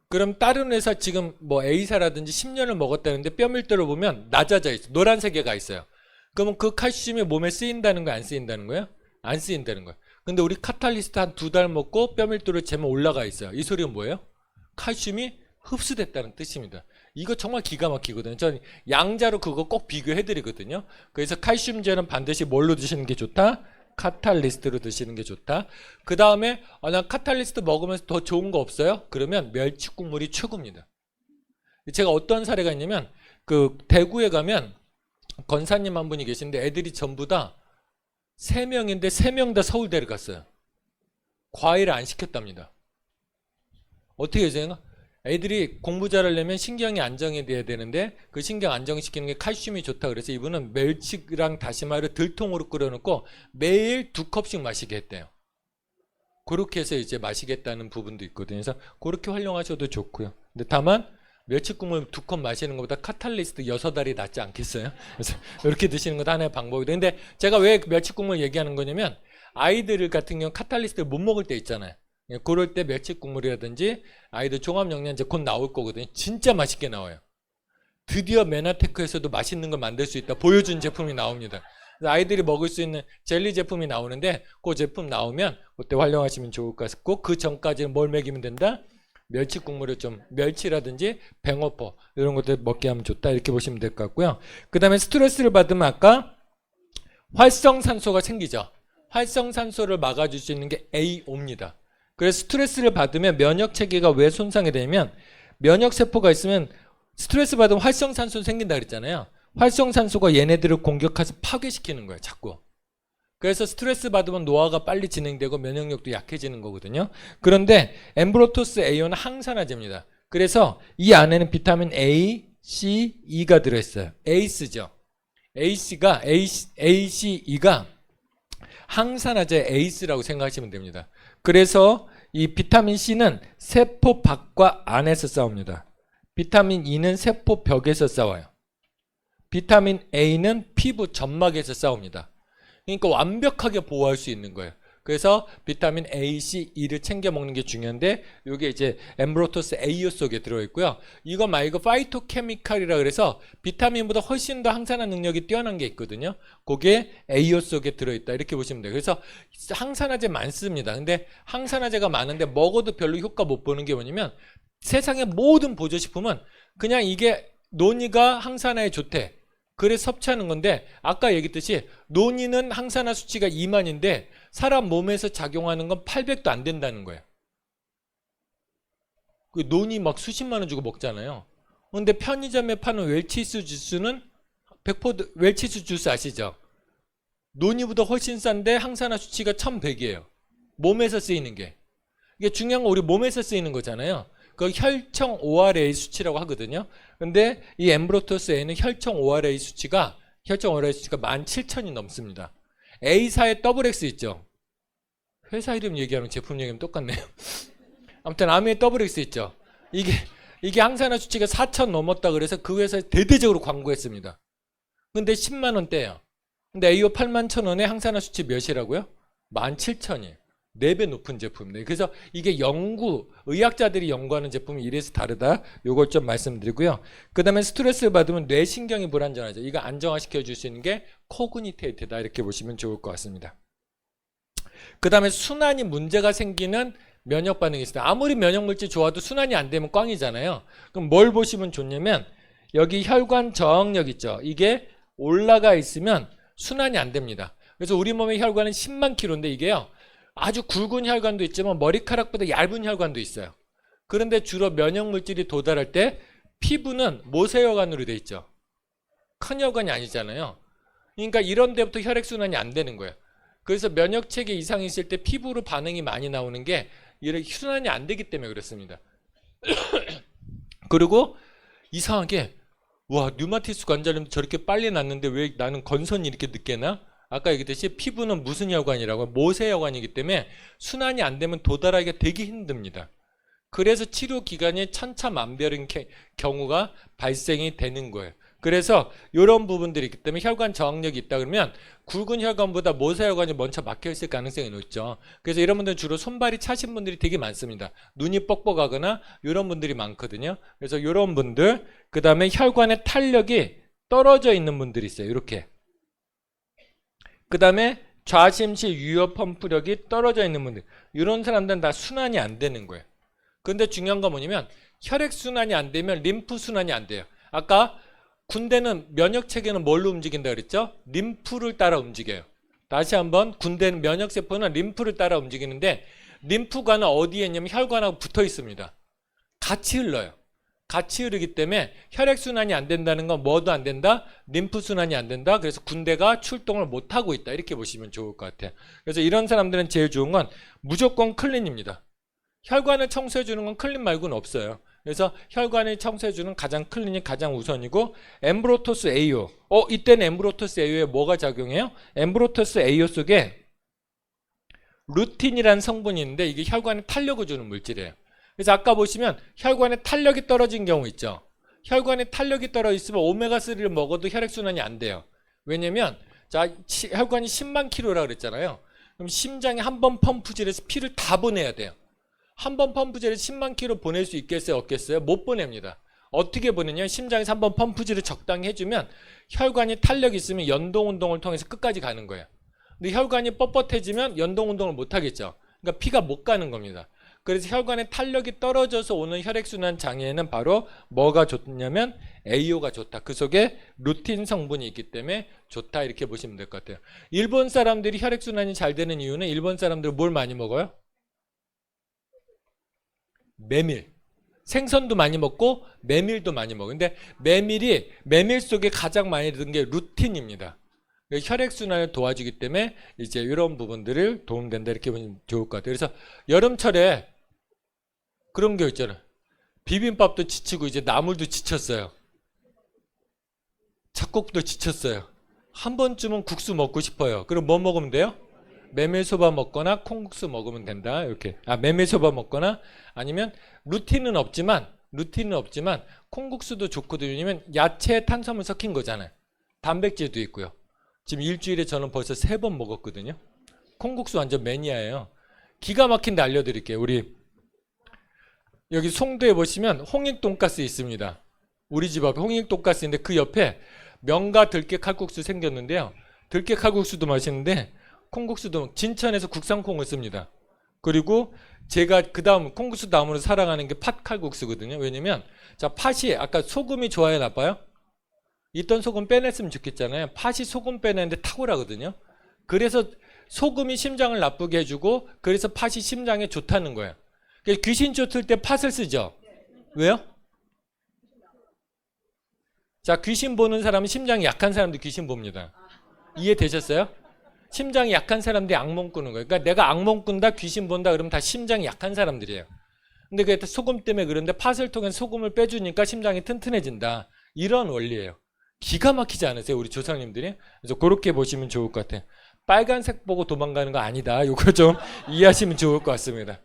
그럼 다른 회사 지금 뭐 A사라든지 10년을 먹었다는데 뼈 밀도를 보면 낮아져 있어요. 노란색에 가 있어요. 그러면 그 칼슘이 몸에 쓰인다는 거예요? 안 쓰인다는 거예요? 안 쓰인다는 거예요. 근데 우리 카탈리스트 한 2달 먹고 뼈 밀도를 재면 올라가 있어요. 이 소리는 뭐예요? 칼슘이 흡수됐다는 뜻입니다. 이거 정말 기가 막히거든요. 저는 양자로 그거 꼭 비교해 드리거든요. 그래서 칼슘제는 반드시 뭘로 드시는 게 좋다? 카탈리스트로 드시는 게 좋다. 그 다음에 난 카탈리스트 먹으면서 더 좋은 거 없어요? 그러면 멸치 국물이 최고입니다. 제가 어떤 사례가 있냐면 그 대구에 가면 권사님 한 분이 계신데 애들이 전부 다 3명인데 3명 다 서울대를 갔어요. 과외를 안 시켰답니다. 어떻게 해서요? 애들이 공부 잘하려면 신경이 안정이 돼야 되는데 그 신경 안정시키는 게 칼슘이 좋다 그래서 이분은 멸치랑 다시마를 들통으로 끓여놓고 매일 2컵씩 마시게 했대요. 그렇게 해서 이제 마시겠다는 부분도 있거든요. 그래서 그렇게 활용하셔도 좋고요. 근데 다만 멸치국물 2컵 마시는 것보다 카탈리스트 6알이 낫지 않겠어요? 그래서 이렇게 드시는 것도 하나의 방법이다. 근데 제가 왜 멸치국물 얘기하는 거냐면 아이들 같은 경우 카탈리스트 못 먹을 때 있잖아요. 그럴 때 멸치국물이라든지 아이들 종합영양제 곧 나올 거거든요. 진짜 맛있게 나와요. 드디어 메나테크에서도 맛있는 걸 만들 수 있다 보여준 제품이 나옵니다. 아이들이 먹을 수 있는 젤리 제품이 나오는데 그 제품 나오면 그때 활용하시면 좋을 것 같고 그 전까지는 뭘 먹이면 된다? 멸치국물을 좀 멸치라든지 뱅어포 이런 것들 먹게 하면 좋다 이렇게 보시면 될 것 같고요. 그 다음에 스트레스를 받으면 아까 활성산소가 생기죠. 활성산소를 막아줄 수 있는 게 AO입니다. 그래서 스트레스를 받으면 면역체계가 왜 손상이 되냐면 면역세포가 있으면 스트레스 받으면 활성산소 생긴다 그랬잖아요. 활성산소가 얘네들을 공격해서 파괴시키는 거예요. 자꾸. 그래서 스트레스 받으면 노화가 빨리 진행되고 면역력도 약해지는 거거든요. 그런데 엠브로토스 A는 항산화제입니다. 그래서 이 안에는 비타민 A, C, E가 들어있어요. 에이스죠. ACE가 항산화제 에이스라고 생각하시면 됩니다. 그래서 이 비타민 C는 세포 밖과 안에서 싸웁니다. 비타민 E는 세포 벽에서 싸워요. 비타민 A는 피부 점막에서 싸웁니다. 그러니까 완벽하게 보호할 수 있는 거예요. 그래서 비타민 A, C, E를 챙겨 먹는 게 중요한데 이게 이제 엠브로토스 A효 속에 들어있고요. 이거 말고 파이토케미칼이라 그래서 비타민보다 훨씬 더 항산화 능력이 뛰어난 게 있거든요. 그게 A효 속에 들어있다 이렇게 보시면 돼요. 그래서 항산화제 많습니다. 근데 항산화제가 많은데 먹어도 별로 효과 못 보는 게 뭐냐면 세상의 모든 보조식품은 그냥 이게 논이가 항산화에 좋대. 그래서 섭취하는 건데 아까 얘기했듯이 논이는 항산화 수치가 2만인데 사람 몸에서 작용하는 건 800도 안 된다는 거예요. 그 논이 막 수십만 원 주고 먹잖아요. 근데 편의점에 파는 웰치스 주스는 웰치스 주스 아시죠? 논이보다 훨씬 싼데 항산화 수치가 1100이에요. 몸에서 쓰이는 게. 이게 중요한 건 우리 몸에서 쓰이는 거잖아요. 그 혈청 ORA 수치라고 하거든요. 근데 이 엠브로토스 A는 혈청 ORA 수치가 17,000이 넘습니다. A사의 XX 있죠. 회사 이름 얘기하면 제품 얘기하면 똑같네요. 아무튼 아미의 XX 있죠. 이게 항산화 수치가 4,000 넘었다 그래서 그 회사에 대대적으로 광고했습니다. 근데 10만 원대예요. 근데 AO 81,000원에 항산화 수치 몇이라고요? 17,000이에요. 4배 높은 제품이에요. 그래서 이게 의학자들이 연구하는 제품이 이래서 다르다. 요걸 좀 말씀드리고요. 그 다음에 스트레스를 받으면 뇌신경이 불안정하죠. 이거 안정화시켜 줄 수 있는 게 코그니테이트다. 이렇게 보시면 좋을 것 같습니다. 그 다음에 순환이 문제가 생기는 면역 반응이 있어요. 아무리 면역물질 좋아도 순환이 안 되면 꽝이잖아요. 그럼 뭘 보시면 좋냐면 여기 혈관 저항력 있죠. 이게 올라가 있으면 순환이 안 됩니다. 그래서 우리 몸의 혈관은 10만 킬로인데 이게요. 아주 굵은 혈관도 있지만 머리카락보다 얇은 혈관도 있어요. 그런데 주로 면역물질이 도달할 때 피부는 모세혈관으로 돼 있죠. 큰 혈관이 아니잖아요. 그러니까 이런 데부터 혈액순환이 안 되는 거예요. 그래서 면역체계 이상이 있을 때 피부로 반응이 많이 나오는 게 이렇게 순환이 안 되기 때문에 그렇습니다. 그리고 이상하게 와 류마티스 관절염도 저렇게 빨리 났는데 왜 나는 건선이 이렇게 늦게 나? 아까 얘기했듯이 피부는 무슨 혈관이라고 모세혈관이기 때문에 순환이 안 되면 도달하기가 되게 힘듭니다. 그래서 치료 기간이 천차만별인 경우가 발생이 되는 거예요. 그래서 이런 부분들이 있기 때문에 혈관 저항력이 있다 그러면 굵은 혈관보다 모세혈관이 먼저 막혀 있을 가능성이 높죠. 그래서 이런 분들은 주로 손발이 차신 분들이 되게 많습니다. 눈이 뻑뻑하거나 이런 분들이 많거든요. 그래서 이런 분들, 그 다음에 혈관의 탄력이 떨어져 있는 분들이 있어요. 이렇게. 그 다음에 좌심실 유효 펌프력이 떨어져 있는 분들, 이런 사람들은 다 순환이 안 되는 거예요. 근데 중요한 건 뭐냐면 혈액순환이 안 되면 림프순환이 안 돼요. 아까 군대는 면역체계는 뭘로 움직인다 그랬죠? 림프를 따라 움직여요. 다시 한번 군대는 면역세포는 림프를 따라 움직이는데 림프관은 어디에 있냐면 혈관하고 붙어 있습니다. 같이 흘러요. 같이 흐르기 때문에 혈액순환이 안 된다는 건 뭐도 안 된다? 림프순환이 안 된다. 그래서 군대가 출동을 못하고 있다. 이렇게 보시면 좋을 것 같아요. 그래서 이런 사람들은 제일 좋은 건 무조건 클린입니다. 혈관을 청소해주는 건 클린 말고는 없어요. 그래서 혈관을 청소해주는 가장 클린이 가장 우선이고 엠브로토스 AO. 이때는 엠브로토스 AO에 뭐가 작용해요? 엠브로토스 AO 속에 루틴이라는 성분이 있는데 이게 혈관에 탄력을 주는 물질이에요. 그래서 아까 보시면 혈관에 탄력이 떨어진 경우 있죠. 혈관에 탄력이 떨어져 있으면 오메가3를 먹어도 혈액순환이 안 돼요. 왜냐면 혈관이 10만 킬로라 그랬잖아요. 그럼 심장이 한 번 펌프질해서 피를 다 보내야 돼요. 한 번 펌프질을 10만 킬로 보낼 수 있겠어요? 없겠어요? 못 보냅니다. 어떻게 보내냐? 심장에서 한 번 펌프질을 적당히 해주면 혈관이 탄력이 있으면 연동운동을 통해서 끝까지 가는 거예요. 근데 혈관이 뻣뻣해지면 연동운동을 못 하겠죠. 그러니까 피가 못 가는 겁니다. 그래서 혈관에 탄력이 떨어져서 오는 혈액순환 장애에는 바로 뭐가 좋냐면 AO가 좋다. 그 속에 루틴 성분이 있기 때문에 좋다. 이렇게 보시면 될 것 같아요. 일본 사람들이 혈액순환이 잘 되는 이유는 일본 사람들은 뭘 많이 먹어요? 메밀. 생선도 많이 먹고 메밀도 많이 먹어요. 근데 메밀 속에 가장 많이 든 게 루틴입니다. 혈액순환을 도와주기 때문에 이제 이런 부분들을 도움된다. 이렇게 보면 좋을 것 같아요. 그래서 여름철에 그런 게 있잖아요. 비빔밥도 지치고 이제 나물도 지쳤어요. 잡곡도 지쳤어요. 한 번쯤은 국수 먹고 싶어요. 그럼 뭐 먹으면 돼요? 메밀소바 먹거나 콩국수 먹으면 된다. 이렇게. 메밀소바 먹거나 아니면 루틴은 없지만 콩국수도 좋거든요. 왜냐면 야채 탄수화물 섞인 거잖아요. 단백질도 있고요. 지금 일주일에 저는 벌써 3번 먹었거든요. 콩국수 완전 매니아예요. 기가 막힌데 알려드릴게요. 우리 여기 송도에 보시면 홍익돈가스 있습니다. 우리 집 앞에 홍익돈가스인데 그 옆에 명가 들깨 칼국수 생겼는데요. 들깨 칼국수도 맛있는데 콩국수도 진천에서 국산콩을 씁니다. 그리고 제가 그 다음 콩국수 다음으로 사랑하는 게 팥칼국수거든요. 왜냐면 팥이 아까 소금이 좋아요 나빠요? 있던 소금 빼냈으면 좋겠잖아요. 팥이 소금 빼내는데 탁월하거든요. 그래서 소금이 심장을 나쁘게 해주고 그래서 팥이 심장에 좋다는 거예요. 귀신 쫓을 때 팥을 쓰죠. 왜요? 귀신 보는 사람은 심장이 약한 사람도 귀신 봅니다. 이해되셨어요? 심장이 약한 사람들이 악몽 꾸는 거예요. 그러니까 내가 악몽 꾼다, 귀신 본다 그러면 다 심장이 약한 사람들이에요. 근데 그게 소금 때문에 그런데 팥을 통해서 소금을 빼주니까 심장이 튼튼해진다. 이런 원리예요. 기가 막히지 않으세요? 우리 조상님들이? 그래서 그렇게 보시면 좋을 것 같아요. 빨간색 보고 도망가는 거 아니다. 이거 좀 이해하시면 좋을 것 같습니다.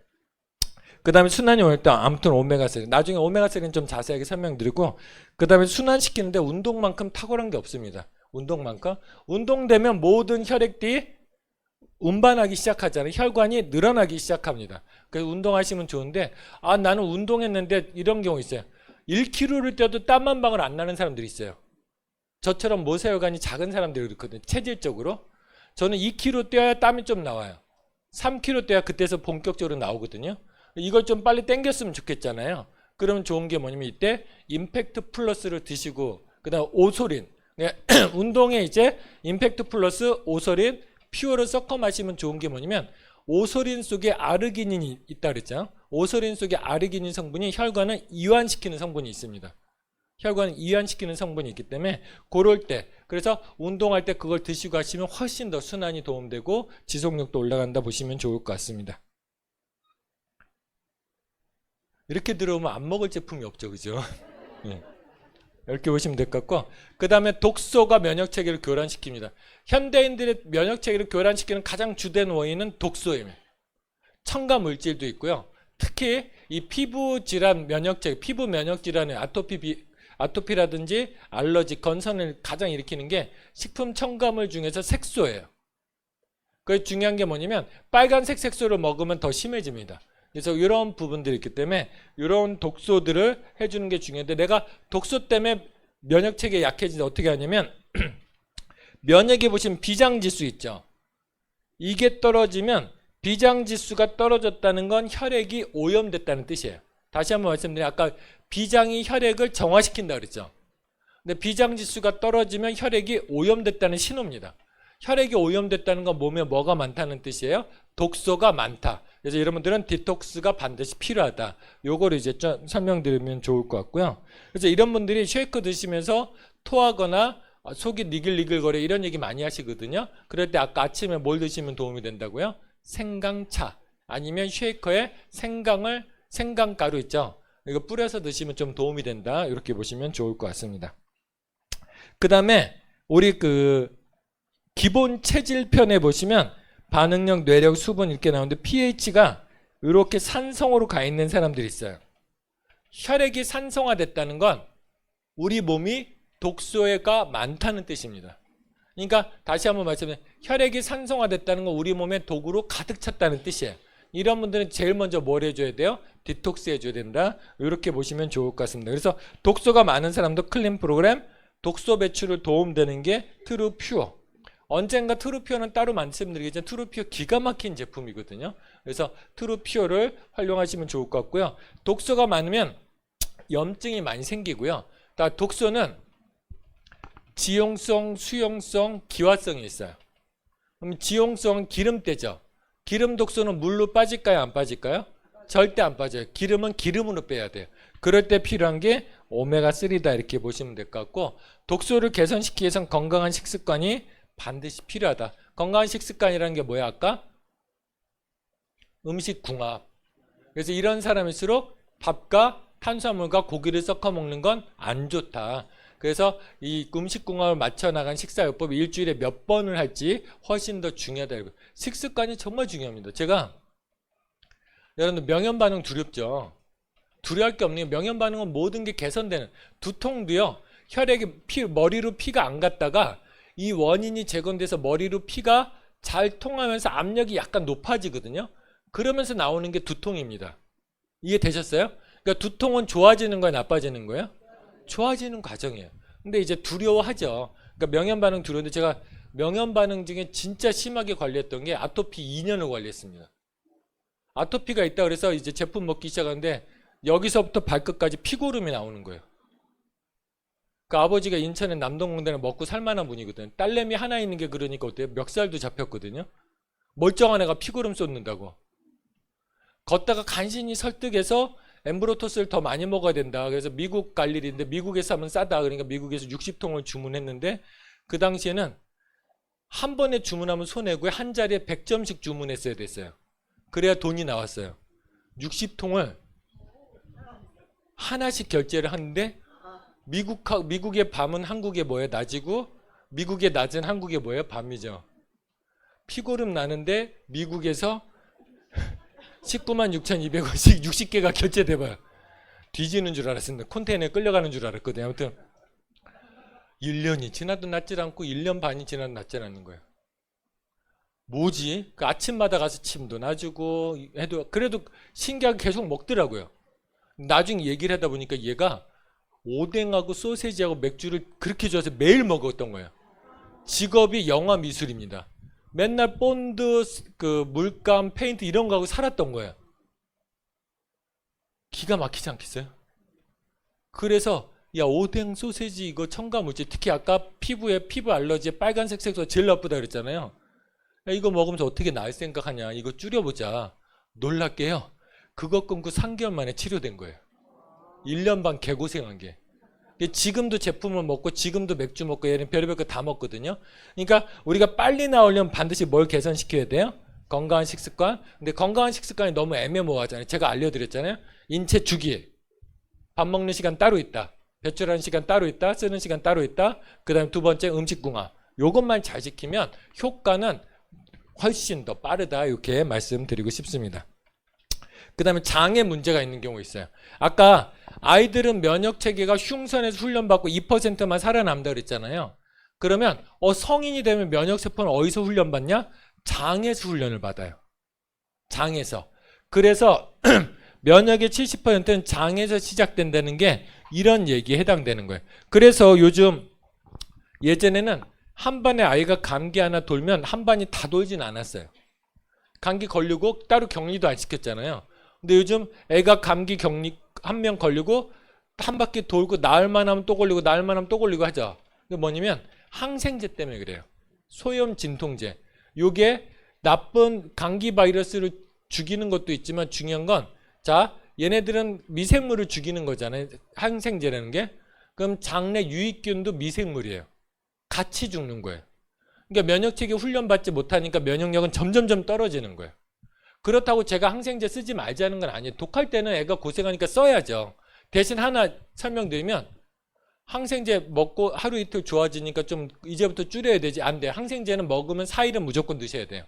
그 다음에 순환이 올 때 아무튼 오메가3 나중에 오메가3는 좀 자세하게 설명드리고 그 다음에 순환시키는데 운동만큼 탁월한 게 없습니다. 운동만큼 운동되면 모든 혈액들이 운반하기 시작하잖아요. 혈관이 늘어나기 시작합니다. 그래서 운동하시면 좋은데 아 나는 운동했는데 이런 경우 있어요. 1kg를 뛰어도 땀 한 방울 안 나는 사람들이 있어요. 저처럼 모세혈관이 작은 사람들이 그렇거든요. 체질적으로 저는 2kg 뛰어야 땀이 좀 나와요. 3kg 뛰어야 그때서 본격적으로 나오거든요. 이걸 좀 빨리 당겼으면 좋겠잖아요. 그러면 좋은 게 뭐냐면 이때 임팩트 플러스를 드시고 그다음 오소린 운동에 이제 임팩트 플러스 오소린 퓨어를 섞어 마시면 좋은 게 뭐냐면 오소린 속에 아르기닌이 있다 그랬죠. 오소린 속에 아르기닌 성분이 혈관을 이완시키는 성분이 있습니다. 혈관을 이완시키는 성분이 있기 때문에 그럴 때 그래서 운동할 때 그걸 드시고 하시면 훨씬 더 순환이 도움되고 지속력도 올라간다 보시면 좋을 것 같습니다. 이렇게 들어오면 안 먹을 제품이 없죠. 그죠? 네. 이렇게 보시면 될 것 같고 그 다음에 독소가 면역체계를 교란시킵니다. 현대인들의 면역체계를 교란시키는 가장 주된 원인은 독소입니다. 첨가 물질도 있고요. 특히 이 피부 질환 면역체계, 피부 면역 질환의 아토피라든지 알러지, 건선을 가장 일으키는 게 식품 첨가물 중에서 색소예요. 그 중요한 게 뭐냐면 빨간색 색소를 먹으면 더 심해집니다. 그래서 이런 부분들이 있기 때문에 이런 독소들을 해주는 게 중요한데 내가 독소 때문에 면역체계가 약해지는데 어떻게 하냐면 면역에 보시면 비장지수 있죠. 이게 떨어지면 비장지수가 떨어졌다는 건 혈액이 오염됐다는 뜻이에요. 다시 한번 말씀드리면 아까 비장이 혈액을 정화시킨다 그랬죠. 근데 비장지수가 떨어지면 혈액이 오염됐다는 신호입니다. 혈액이 오염됐다는 건 몸에 뭐가 많다는 뜻이에요? 독소가 많다. 그래서 여러분들은 디톡스가 반드시 필요하다. 요거를 이제 좀 설명드리면 좋을 것 같고요. 그래서 이런 분들이 쉐이크 드시면서 토하거나 속이 니글니글거려 이런 얘기 많이 하시거든요. 그럴 때 아까 아침에 뭘 드시면 도움이 된다고요? 생강차 아니면 쉐이커에 생강가루 있죠. 이거 뿌려서 드시면 좀 도움이 된다. 이렇게 보시면 좋을 것 같습니다. 그 다음에 우리 기본 체질편에 보시면 반응력, 뇌력, 수분 이렇게 나오는데 pH가 이렇게 산성으로 가 있는 사람들이 있어요. 혈액이 산성화됐다는 건 우리 몸이 독소가 많다는 뜻입니다. 그러니까 다시 한번 말씀드리면 혈액이 산성화됐다는 건 우리 몸에 독으로 가득 찼다는 뜻이에요. 이런 분들은 제일 먼저 뭘 해줘야 돼요? 디톡스 해줘야 된다. 이렇게 보시면 좋을 것 같습니다. 그래서 독소가 많은 사람도 클린 프로그램, 독소 배출을 도움되는 게 트루퓨어. 언젠가 트루퓨어는 따로 말씀드리겠지만 트루퓨어 기가 막힌 제품이거든요. 그래서 트루퓨어를 활용하시면 좋을 것 같고요. 독소가 많으면 염증이 많이 생기고요. 독소는 지용성, 수용성, 기화성이 있어요. 그럼 지용성은 기름때죠. 기름 독소는 물로 빠질까요? 안 빠질까요? 절대 안 빠져요. 기름은 기름으로 빼야 돼요. 그럴 때 필요한 게 오메가3다 이렇게 보시면 될 것 같고 독소를 개선시키기 위해서는 건강한 식습관이 반드시 필요하다. 건강한 식습관이라는 게 뭐야 아까? 음식궁합. 그래서 이런 사람일수록 밥과 탄수화물과 고기를 섞어 먹는 건 안 좋다. 그래서 이 음식궁합을 맞춰 나간 식사요법이 일주일에 몇 번을 할지 훨씬 더 중요하다. 식습관이 정말 중요합니다. 제가 여러분들 명현반응 두렵죠. 두려워할 게 없는 게 명현반응은 모든 게 개선되는 두통도요. 혈액이 머리로 피가 안 갔다가 이 원인이 재건돼서 머리로 피가 잘 통하면서 압력이 약간 높아지거든요. 그러면서 나오는 게 두통입니다. 이해되셨어요? 그러니까 두통은 좋아지는 거예요? 나빠지는 거예요? 좋아지는 과정이에요. 근데 이제 두려워하죠. 그러니까 명현반응 두려운데 제가 명현반응 중에 진짜 심하게 관리했던 게 아토피 2년을 관리했습니다. 아토피가 있다 그래서 이제 제품 먹기 시작하는데 여기서부터 발끝까지 피고름이 나오는 거예요. 그 아버지가 인천의 남동공단에 먹고 살만한 분이거든요. 딸내미 하나 있는 게 그러니까 어때요? 멱살도 잡혔거든요. 멀쩡한 애가 피고름 쏟는다고. 걷다가 간신히 설득해서 엠브로토스를 더 많이 먹어야 된다. 그래서 미국 갈 일인데 미국에서 하면 싸다. 그러니까 미국에서 60통을 주문했는데 그 당시에는 한 번에 주문하면 손해고 한 자리에 100점씩 주문했어야 됐어요. 그래야 돈이 나왔어요. 60통을 하나씩 결제를 하는데 미국의 밤은 한국의 뭐예요? 낮이고 미국의 낮은 한국의 뭐예요? 밤이죠. 피고름 나는데 미국에서 19만 6,200원씩 60개가 결제돼봐요. 뒤지는 줄 알았습니다. 컨테이너에 끌려가는 줄 알았거든요. 아무튼 1년이 지나도 낫질 않고 1년 반이 지나도 낫질 않는 거예요. 뭐지? 그 아침마다 가서 침도 놔주고 해도 그래도 신기하게 계속 먹더라고요. 나중에 얘기를 하다 보니까 얘가 오뎅하고 소세지하고 맥주를 그렇게 좋아해서 매일 먹었던 거예요. 직업이 영화 미술입니다. 맨날 본드, 그 물감, 페인트 이런 거 하고 살았던 거예요. 기가 막히지 않겠어요? 그래서 야 오뎅, 소세지 이거 첨가물질 특히 아까 피부 알러지에 빨간색 색소가 제일 나쁘다 그랬잖아요. 야, 이거 먹으면서 어떻게 나을 생각하냐 이거 줄여보자. 놀랍게요. 그거 끊고 3개월 만에 치료된 거예요. 1년 반 개고생한 게. 지금도 제품을 먹고 지금도 맥주 먹고 얘는 별의별 거 다 먹거든요. 그러니까 우리가 빨리 나오려면 반드시 뭘 개선시켜야 돼요? 건강한 식습관. 근데 건강한 식습관이 너무 애매모호하잖아요. 제가 알려드렸잖아요. 인체 주기. 밥 먹는 시간 따로 있다. 배출하는 시간 따로 있다. 쓰는 시간 따로 있다. 그 다음에 두 번째 음식궁합. 요것만 잘 지키면 효과는 훨씬 더 빠르다. 이렇게 말씀드리고 싶습니다. 그 다음에 장에 문제가 있는 경우 있어요. 아까 아이들은 면역체계가 흉선에서 훈련받고 2%만 살아남다 그랬잖아요. 그러면 성인이 되면 면역세포는 어디서 훈련받냐? 장에서 훈련을 받아요. 장에서. 그래서 면역의 70%는 장에서 시작된다는 게 이런 얘기에 해당되는 거예요. 그래서 요즘 예전에는 한 반에 아이가 감기 하나 돌면 한 반이 다 돌진 않았어요. 감기 걸리고 따로 격리도 안 시켰잖아요. 근데 요즘 애가 감기 격리 한 명 걸리고 한 바퀴 돌고 나을만 하면 또 걸리고 나을만 하면 또 걸리고 하죠. 그게 뭐냐면 항생제 때문에 그래요. 소염 진통제. 요게 나쁜 감기 바이러스를 죽이는 것도 있지만 중요한 건 자, 얘네들은 미생물을 죽이는 거잖아요. 항생제라는 게. 그럼 장내 유익균도 미생물이에요. 같이 죽는 거예요. 그러니까 면역체계 훈련받지 못하니까 면역력은 점점점 떨어지는 거예요. 그렇다고 제가 항생제 쓰지 말자는 건 아니에요. 독할 때는 애가 고생하니까 써야죠. 대신 하나 설명드리면 항생제 먹고 하루 이틀 좋아지니까 좀 이제부터 줄여야 되지. 안 돼요. 항생제는 먹으면 4일은 무조건 드셔야 돼요.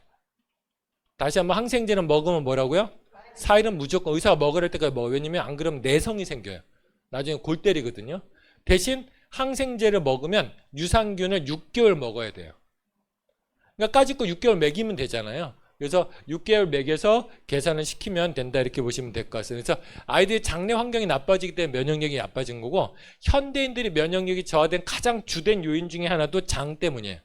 다시 한번 항생제는 먹으면 뭐라고요? 4일은 무조건 의사가 먹으랄 때까지 먹어요. 왜냐면 안 그러면 내성이 생겨요. 나중에 골 때리거든요. 대신 항생제를 먹으면 유산균을 6개월 먹어야 돼요. 그러니까 까짓 거 6개월 먹이면 되잖아요. 그래서 6개월 먹여서 계산을 시키면 된다 이렇게 보시면 될 것 같습니다. 그래서 아이들의 장내 환경이 나빠지기 때문에 면역력이 나빠진 거고 현대인들이 면역력이 저하된 가장 주된 요인 중에 하나도 장 때문이에요.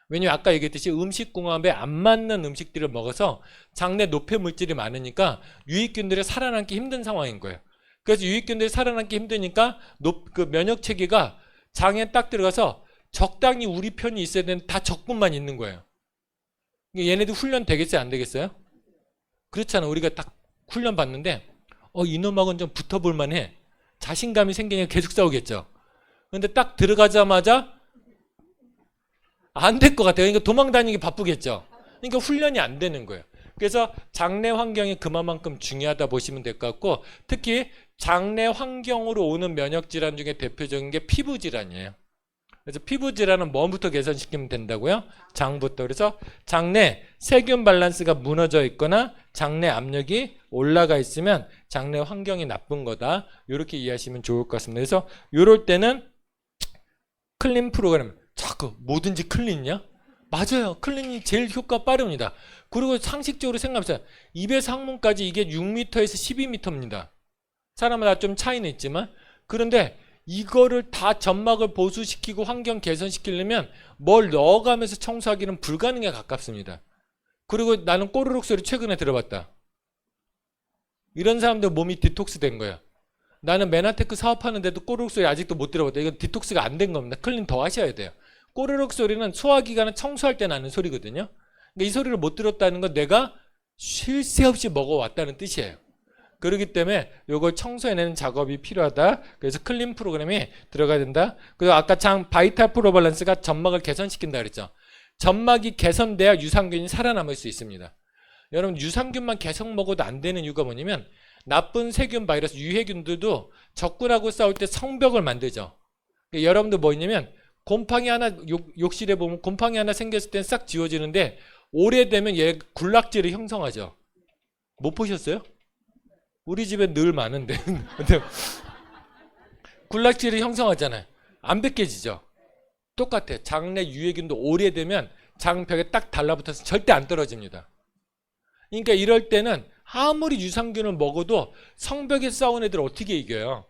왜냐면 아까 얘기했듯이 음식궁합에 안 맞는 음식들을 먹어서 장내 노폐 물질이 많으니까 유익균들이 살아남기 힘든 상황인 거예요. 그래서 유익균들이 살아남기 힘드니까 그 면역체계가 장에 딱 들어가서 적당히 우리 편이 있어야 되는데 다 적분만 있는 거예요. 얘네들 훈련 되겠어요? 안 되겠어요? 그렇잖아. 우리가 딱 훈련 받는데 이놈하고는 좀 붙어볼 만해. 자신감이 생기니까 계속 싸우겠죠. 근데 딱 들어가자마자 안 될 것 같아요. 그러니까 도망다니기 바쁘겠죠. 그러니까 훈련이 안 되는 거예요. 그래서 장내 환경이 그만큼 중요하다 보시면 될 것 같고 특히 장내 환경으로 오는 면역 질환 중에 대표적인 게 피부 질환이에요. 그래서 피부 질환은 뭐부터 개선시키면 된다고요? 장부터. 그래서 장내 세균 밸런스가 무너져 있거나 장내 압력이 올라가 있으면 장내 환경이 나쁜 거다. 이렇게 이해하시면 좋을 것 같습니다. 그래서 이럴 때는 클린 프로그램. 자꾸 뭐든지 클린이냐? 맞아요. 클린이 제일 효과 빠릅니다. 그리고 상식적으로 생각해보세요. 입에서 항문까지 이게 6m에서 12m입니다. 사람마다 좀 차이는 있지만 그런데 이거를 다 점막을 보수시키고 환경 개선시키려면 뭘 넣어가면서 청소하기는 불가능에 가깝습니다. 그리고 나는 꼬르륵 소리 최근에 들어봤다. 이런 사람들 몸이 디톡스 된 거야. 나는 메나테크 사업하는데도 꼬르륵 소리 아직도 못 들어봤다. 이건 디톡스가 안 된 겁니다. 클린 더 하셔야 돼요. 꼬르륵 소리는 소화기관을 청소할 때 나는 소리거든요. 그러니까 이 소리를 못 들었다는 건 내가 쉴 새 없이 먹어왔다는 뜻이에요. 그렇기 때문에 이걸 청소해내는 작업이 필요하다. 그래서 클린 프로그램이 들어가야 된다. 그리고 아까 바이탈 프로밸런스가 점막을 개선시킨다 그랬죠. 점막이 개선돼야 유산균이 살아남을 수 있습니다. 여러분 유산균만 계속 먹어도 안 되는 이유가 뭐냐면 나쁜 세균, 바이러스, 유해균들도 적군하고 싸울 때 성벽을 만들죠. 그러니까 여러분들 뭐 있냐면 곰팡이 하나 욕실에 보면 곰팡이 하나 생겼을 땐 싹 지워지는데 오래되면 얘 군락지를 형성하죠. 못 보셨어요? 우리 집에 늘 많은데 근데 군락지를 형성하잖아요. 안 벗겨지죠. 똑같아. 장내 유해균도 오래되면 장벽에 딱 달라붙어서 절대 안 떨어집니다. 그러니까 이럴 때는 아무리 유산균을 먹어도 성벽에 싸운 애들 어떻게 이겨요?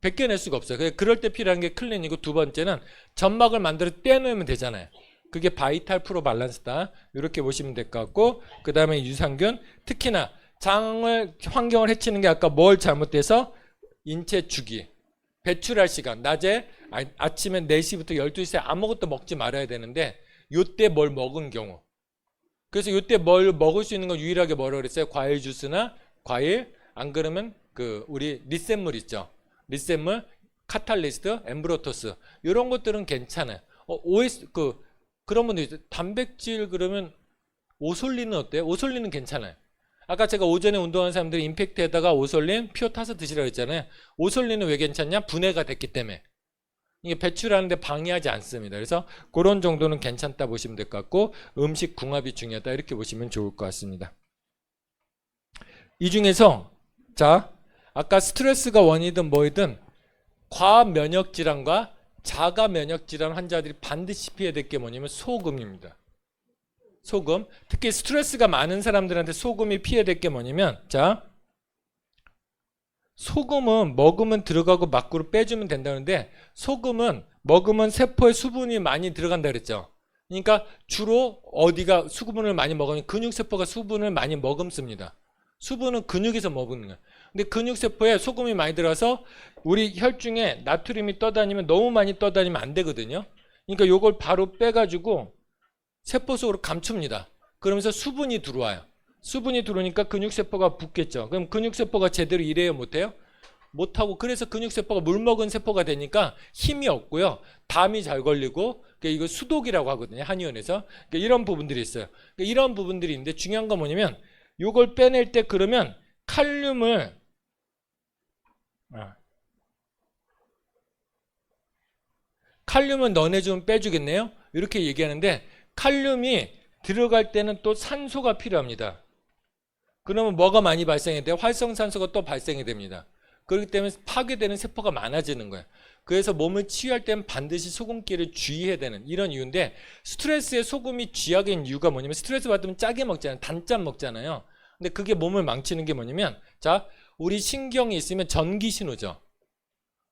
벗겨낼 수가 없어요. 그럴 때 필요한 게 클린이고, 두 번째는 점막을 만들어 떼놓으면 되잖아요. 그게 바이탈 프로 밸런스다. 이렇게 보시면 될 것 같고, 그 다음에 유산균, 특히나 장을 환경을 해치는 게 아까 뭘 잘못돼서 인체 주기, 배출할 시간, 낮에 아침에 4시부터 12시에 아무것도 먹지 말아야 되는데 요때 뭘 먹은 경우, 그래서 요때 뭘 먹을 수 있는 건 유일하게 뭐라 그랬어요? 과일 주스나 과일, 안 그러면 그 우리 리셋물 있죠. 리셋물, 카탈리스트, 엠브로토스 이런 것들은 괜찮아요. OS 그런 분들 있어요. 단백질 그러면 오솔린은 어때요? 오솔린은 괜찮아요. 아까 제가 오전에 운동하는 사람들이 임팩트에다가 오솔린, 퓨어 타서 드시라고 했잖아요. 오솔린은 왜 괜찮냐? 분해가 됐기 때문에. 이게 배출하는데 방해하지 않습니다. 그래서 그런 정도는 괜찮다 보시면 될 것 같고, 음식 궁합이 중요하다 이렇게 보시면 좋을 것 같습니다. 이 중에서 자, 아까 스트레스가 원인이든 뭐이든 과합 면역 질환과 자가 면역 질환 환자들이 반드시 피해야 될 게 뭐냐면 소금입니다. 소금. 특히 스트레스가 많은 사람들한테 소금이 피해야 될 게 뭐냐면, 자, 소금은 먹으면 들어가고 밖으로 빼주면 된다는데, 소금은 먹으면 세포에 수분이 많이 들어간다 그랬죠. 그러니까 주로 어디가 수분을 많이 먹으면 근육세포가 수분을 많이 머금습니다. 수분은 근육에서 먹는 거예요. 근데 근육세포에 소금이 많이 들어가서 우리 혈중에 나트륨이 떠다니면, 너무 많이 떠다니면 안 되거든요. 그러니까 요걸 바로 빼가지고 세포 속으로 감춥니다. 그러면서 수분이 들어와요. 수분이 들어오니까 근육세포가 붓겠죠. 그럼 근육세포가 제대로 일해요? 못해요? 못하고, 그래서 근육세포가 물 먹은 세포가 되니까 힘이 없고요. 담이 잘 걸리고, 이거 수독이라고 하거든요. 한의원에서. 이런 부분들이 있어요. 이런 부분들이 있는데 중요한 건 뭐냐면, 요걸 빼낼 때 그러면 칼륨을 너네주면 빼주겠네요. 이렇게 얘기하는데, 칼륨이 들어갈 때는 또 산소가 필요합니다. 그러면 뭐가 많이 발생이 돼요? 활성산소가 또 발생이 됩니다. 그렇기 때문에 파괴되는 세포가 많아지는 거예요. 그래서 몸을 치유할 때는 반드시 소금기를 주의해야 되는 이런 이유인데, 스트레스에 소금이 쥐약인 이유가 뭐냐면, 스트레스 받으면 짜게 먹잖아요. 단짠 먹잖아요. 근데 그게 몸을 망치는 게 뭐냐면, 자, 우리 신경이 있으면 전기 신호죠.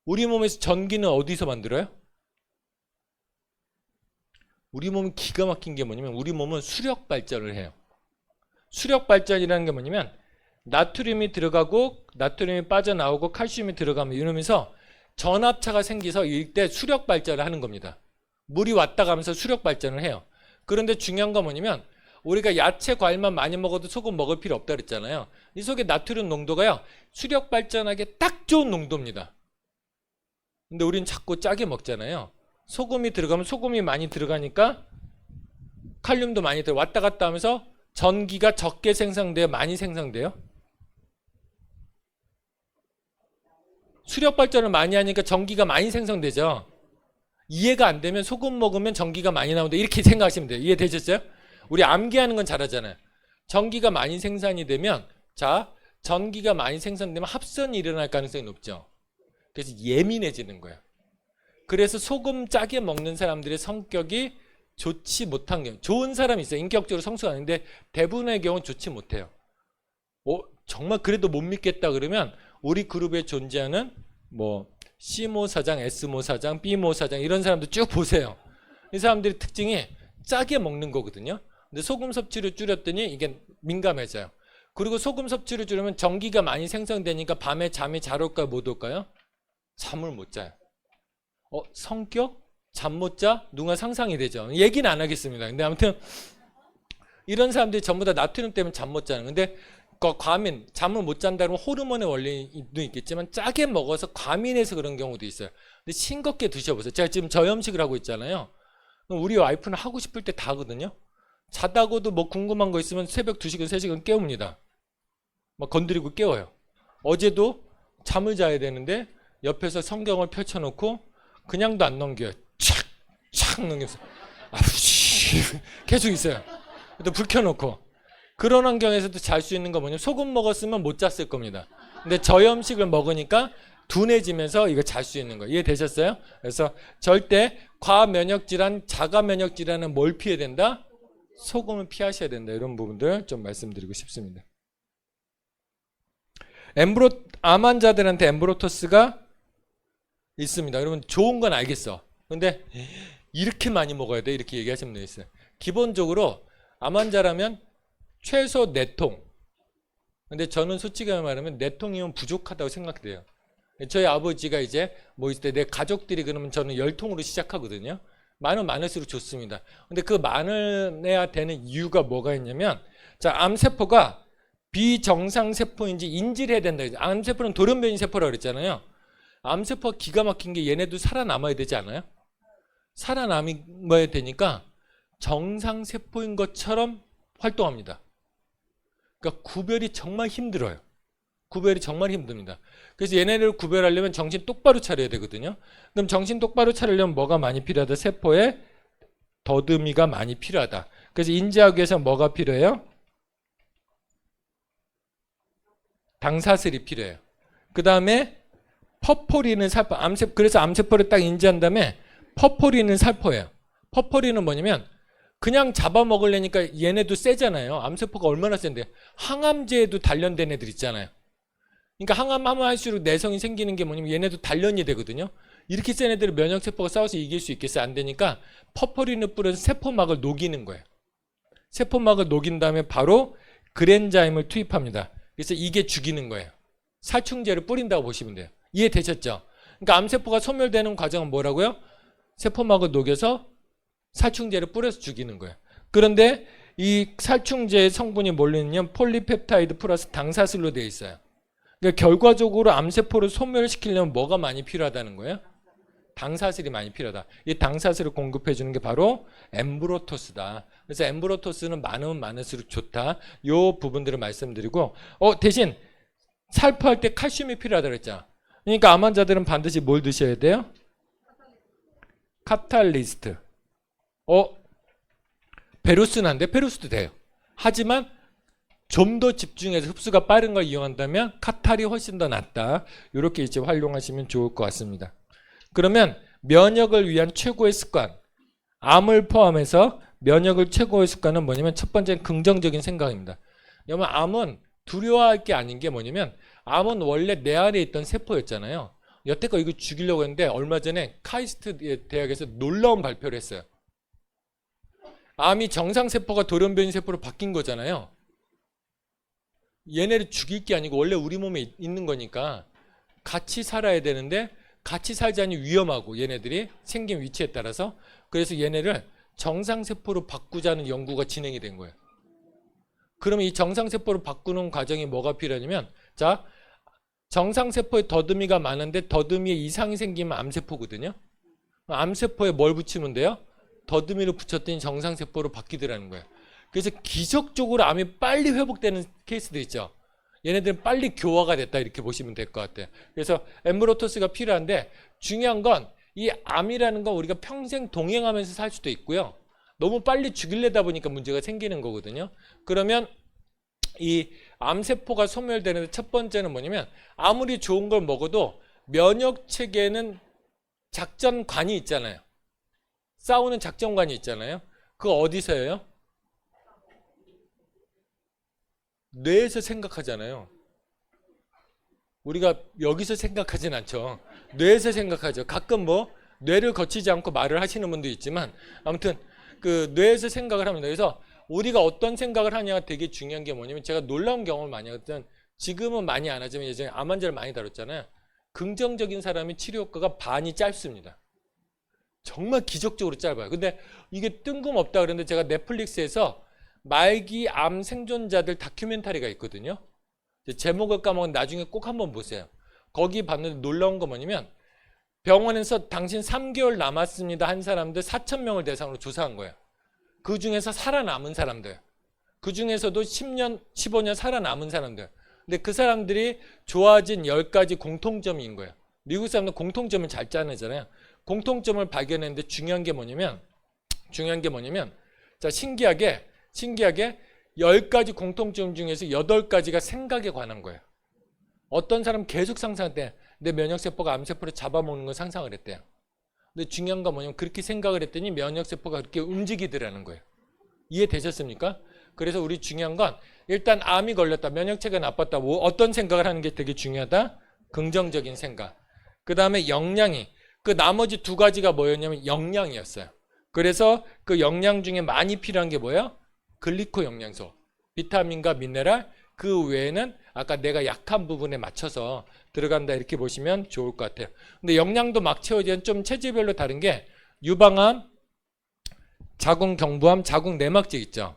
우리 몸에서 전기는 어디서 만들어요? 우리 몸이 기가 막힌 게 뭐냐면, 우리 몸은 수력 발전을 해요. 수력 발전이라는 게 뭐냐면, 나트륨이 들어가고 나트륨이 빠져나오고 칼슘이 들어가면 이러면서 전압차가 생기서 이때 수력 발전을 하는 겁니다. 물이 왔다 가면서 수력 발전을 해요. 그런데 중요한 건 뭐냐면, 우리가 야채 과일만 많이 먹어도 소금 먹을 필요 없다 그랬잖아요. 이 속에 나트륨 농도가요, 수력 발전하기에 딱 좋은 농도입니다. 근데 우린 자꾸 짜게 먹잖아요. 소금이 들어가면 소금이 많이 들어가니까 칼륨도 많이 들어 왔다 갔다 하면서 전기가 적게 생성돼요? 많이 생성돼요? 수력 발전을 많이 하니까 전기가 많이 생성되죠. 이해가 안 되면 소금 먹으면 전기가 많이 나온다 이렇게 생각하시면 돼요. 이해되셨어요? 우리 암기하는 건 잘하잖아요. 전기가 많이 생산이 되면, 자, 전기가 많이 생산되면 합선이 일어날 가능성이 높죠. 그래서 예민해지는 거예요. 그래서 소금 짜게 먹는 사람들의 성격이 좋지 못한 경우, 좋은 사람이 있어요. 인격적으로 성숙 아닌데 대부분의 경우는 좋지 못해요. 정말 그래도 못 믿겠다 그러면 우리 그룹에 존재하는 뭐 C모 사장, S모 사장, B모 사장 이런 사람들 쭉 보세요. 이 사람들의 특징이 짜게 먹는 거거든요. 근데 소금 섭취를 줄였더니 이게 민감해져요. 그리고 소금 섭취를 줄이면 전기가 많이 생성되니까 밤에 잠이 잘 올까요? 못 올까요? 잠을 못 자요. 성격? 잠 못 자? 누가 상상이 되죠. 얘기는 안 하겠습니다. 근데 아무튼 이런 사람들이 전부 다 나트륨 때문에 잠 못 자는. 근데 과민, 잠을 못 잔다 그러면 호르몬의 원리도 있겠지만 짜게 먹어서 과민해서 그런 경우도 있어요. 근데 싱겁게 드셔보세요. 제가 지금 저염식을 하고 있잖아요. 우리 와이프는 하고 싶을 때 다 하거든요. 자다고도 뭐 궁금한 거 있으면 새벽 2시간, 3시간 깨웁니다. 막 건드리고 깨워요. 어제도 잠을 자야 되는데 옆에서 성경을 펼쳐놓고 그냥도 안 넘겨요. 착 넘겨서 계속 있어요. 또 불 켜놓고. 그런 환경에서도 잘 수 있는 거 뭐냐면 소금 먹었으면 못 잤을 겁니다. 근데 저염식을 먹으니까 둔해지면서 이거 잘 수 있는 거 이해되셨어요? 그래서 절대 과면역질환, 자가면역질환은 뭘 피해야 된다? 소금을 피하셔야 된다. 이런 부분들 좀 말씀드리고 싶습니다. 암 환자들한테 엠브로토스가 있습니다. 여러분 좋은 건 알겠어. 근데 이렇게 많이 먹어야 돼 이렇게 얘기하시면 되겠어요. 기본적으로 암 환자라면 최소 4통. 근데 저는 솔직히 말하면 4통이면 부족하다고 생각돼요. 저희 아버지가 이제 뭐 있을 때 내 가족들이 그러면 저는 10통으로 시작하거든요. 많을수록 좋습니다. 근데 그 많아야 되는 이유가 뭐가 있냐면 자, 암세포가 비정상 세포인지 인지를 해야 된다. 암세포는 돌연변이 세포라고 그랬잖아요. 암세포가 기가 막힌 게 얘네도 살아남아야 되지 않아요? 살아남아야 되니까 정상 세포인 것처럼 활동합니다. 그러니까 구별이 정말 힘들어요. 구별이 정말 힘듭니다. 그래서 얘네를 구별하려면 정신 똑바로 차려야 되거든요. 그럼 정신 똑바로 차리려면 뭐가 많이 필요하다? 세포에 더듬이가 많이 필요하다. 그래서 인지하기 위해서 뭐가 필요해요? 당사슬이 필요해요. 그 다음에 퍼포리는 살포. 그래서 암세포를 딱 인지한 다음에 퍼포리는 살포예요. 퍼포리는 뭐냐면 그냥 잡아먹으려니까 얘네도 세잖아요. 암세포가 얼마나 센데. 항암제에도 단련된 애들 있잖아요. 그러니까 항암하면 할수록 내성이 생기는 게 뭐냐면 얘네도 단련이 되거든요. 이렇게 센 애들을 면역세포가 싸워서 이길 수 있겠어요? 안 되니까 퍼포린을 뿌려서 세포막을 녹이는 거예요. 세포막을 녹인 다음에 바로 그랜자임을 투입합니다. 그래서 이게 죽이는 거예요. 살충제를 뿌린다고 보시면 돼요. 이해되셨죠? 그러니까 암세포가 소멸되는 과정은 뭐라고요? 세포막을 녹여서 살충제를 뿌려서 죽이는 거예요. 그런데 이 살충제의 성분이 뭘로냐면 폴리펩타이드 플러스 당사슬로 되어 있어요. 그러니까 결과적으로 암세포를 소멸시키려면 뭐가 많이 필요하다는 거예요? 당사슬이 많이 필요하다. 이 당사슬을 공급해 주는 게 바로 엠브로토스다. 그래서 엠브로토스는 많으면 많을수록 좋다. 요 부분들을 말씀드리고 대신 살포할 때 칼슘이 필요하다고 그랬잖아. 그러니까 암 환자들은 반드시 뭘 드셔야 돼요? 카탈리스트. 베루스는 안 돼? 베루스도 돼요. 하지만 좀 더 집중해서 흡수가 빠른 걸 이용한다면 카탈이 훨씬 더 낫다. 이렇게 이제 활용하시면 좋을 것 같습니다. 그러면 면역을 위한 최고의 습관, 암을 포함해서 면역을 최고의 습관은 뭐냐면 첫 번째는 긍정적인 생각입니다. 여러분 암은 두려워할 게 아닌 게 뭐냐면 암은 원래 내 안에 있던 세포였잖아요. 여태껏 이거 죽이려고 했는데 얼마 전에 카이스트 대학에서 놀라운 발표를 했어요. 암이 정상세포가 돌연변이 세포로 바뀐 거잖아요. 얘네를 죽일 게 아니고 원래 우리 몸에 있는 거니까 같이 살아야 되는데 같이 살자니 위험하고 얘네들이 생긴 위치에 따라서 그래서 얘네를 정상세포로 바꾸자는 연구가 진행이 된 거예요. 그러면 이 정상세포로 바꾸는 과정이 뭐가 필요하냐면 자 정상세포에 더듬이가 많은데 더듬이에 이상이 생기면 암세포거든요. 암세포에 뭘 붙이면 돼요? 더듬이를 붙였더니 정상세포로 바뀌더라는 거예요. 그래서 기적적으로 암이 빨리 회복되는 케이스들 있죠. 얘네들은 빨리 교화가 됐다 이렇게 보시면 될 것 같아요. 그래서 엠브로토스가 필요한데 중요한 건 이 암이라는 건 우리가 평생 동행하면서 살 수도 있고요. 너무 빨리 죽이려다 보니까 문제가 생기는 거거든요. 그러면 이 암세포가 소멸되는데 첫 번째는 뭐냐면 아무리 좋은 걸 먹어도 면역체계는 작전관이 있잖아요. 싸우는 작전관이 있잖아요. 그거 어디서예요? 뇌에서 생각하잖아요. 우리가 여기서 생각하진 않죠. 뇌에서 생각하죠. 가끔 뭐 뇌를 거치지 않고 말을 하시는 분도 있지만 아무튼 그 뇌에서 생각을 합니다. 그래서 우리가 어떤 생각을 하냐가 되게 중요한 게 뭐냐면 제가 놀라운 경험을 많이 하거든. 지금은 많이 안 하지만 예전에 암 환자를 많이 다뤘잖아요. 긍정적인 사람이 치료 효과가 반이 짧습니다. 정말 기적적으로 짧아요. 근데 이게 뜬금없다 그랬는데 제가 넷플릭스에서 말기 암 생존자들 다큐멘터리가 있거든요. 제목을 까먹은 나중에 꼭 한번 보세요. 거기 봤는데 놀라운 거 뭐냐면 병원에서 당신 3개월 남았습니다 한 사람들 4,000명을 대상으로 조사한 거예요. 그 중에서 살아남은 사람들, 그 중에서도 10년, 15년 살아남은 사람들 근데 그 사람들이 좋아진 10가지 공통점인 거예요. 미국 사람들은 공통점을 잘 짜내잖아요. 공통점을 발견했는데 중요한 게 뭐냐면 자, 신기하게 10가지 공통점 중에서 8가지가 생각에 관한 거예요. 어떤 사람 계속 상상할 때 내 면역세포가 암세포를 잡아먹는 걸 상상을 했대요. 근데 중요한 건 뭐냐면 그렇게 생각을 했더니 면역세포가 그렇게 움직이더라는 거예요. 이해되셨습니까? 그래서 우리 중요한 건 일단 암이 걸렸다, 면역체가 나빴다, 뭐 어떤 생각을 하는 게 되게 중요하다? 긍정적인 생각. 그 다음에 영양이, 그 나머지 2가지가 뭐였냐면 영양이었어요. 그래서 그 영양 중에 많이 필요한 게 뭐예요? 글리코 영양소, 비타민과 미네랄, 그 외에는 아까 내가 약한 부분에 맞춰서 들어간다 이렇게 보시면 좋을 것 같아요. 근데 영양도 막 채워지면 좀 체질별로 다른 게 유방암, 자궁경부암, 자궁내막증 있죠.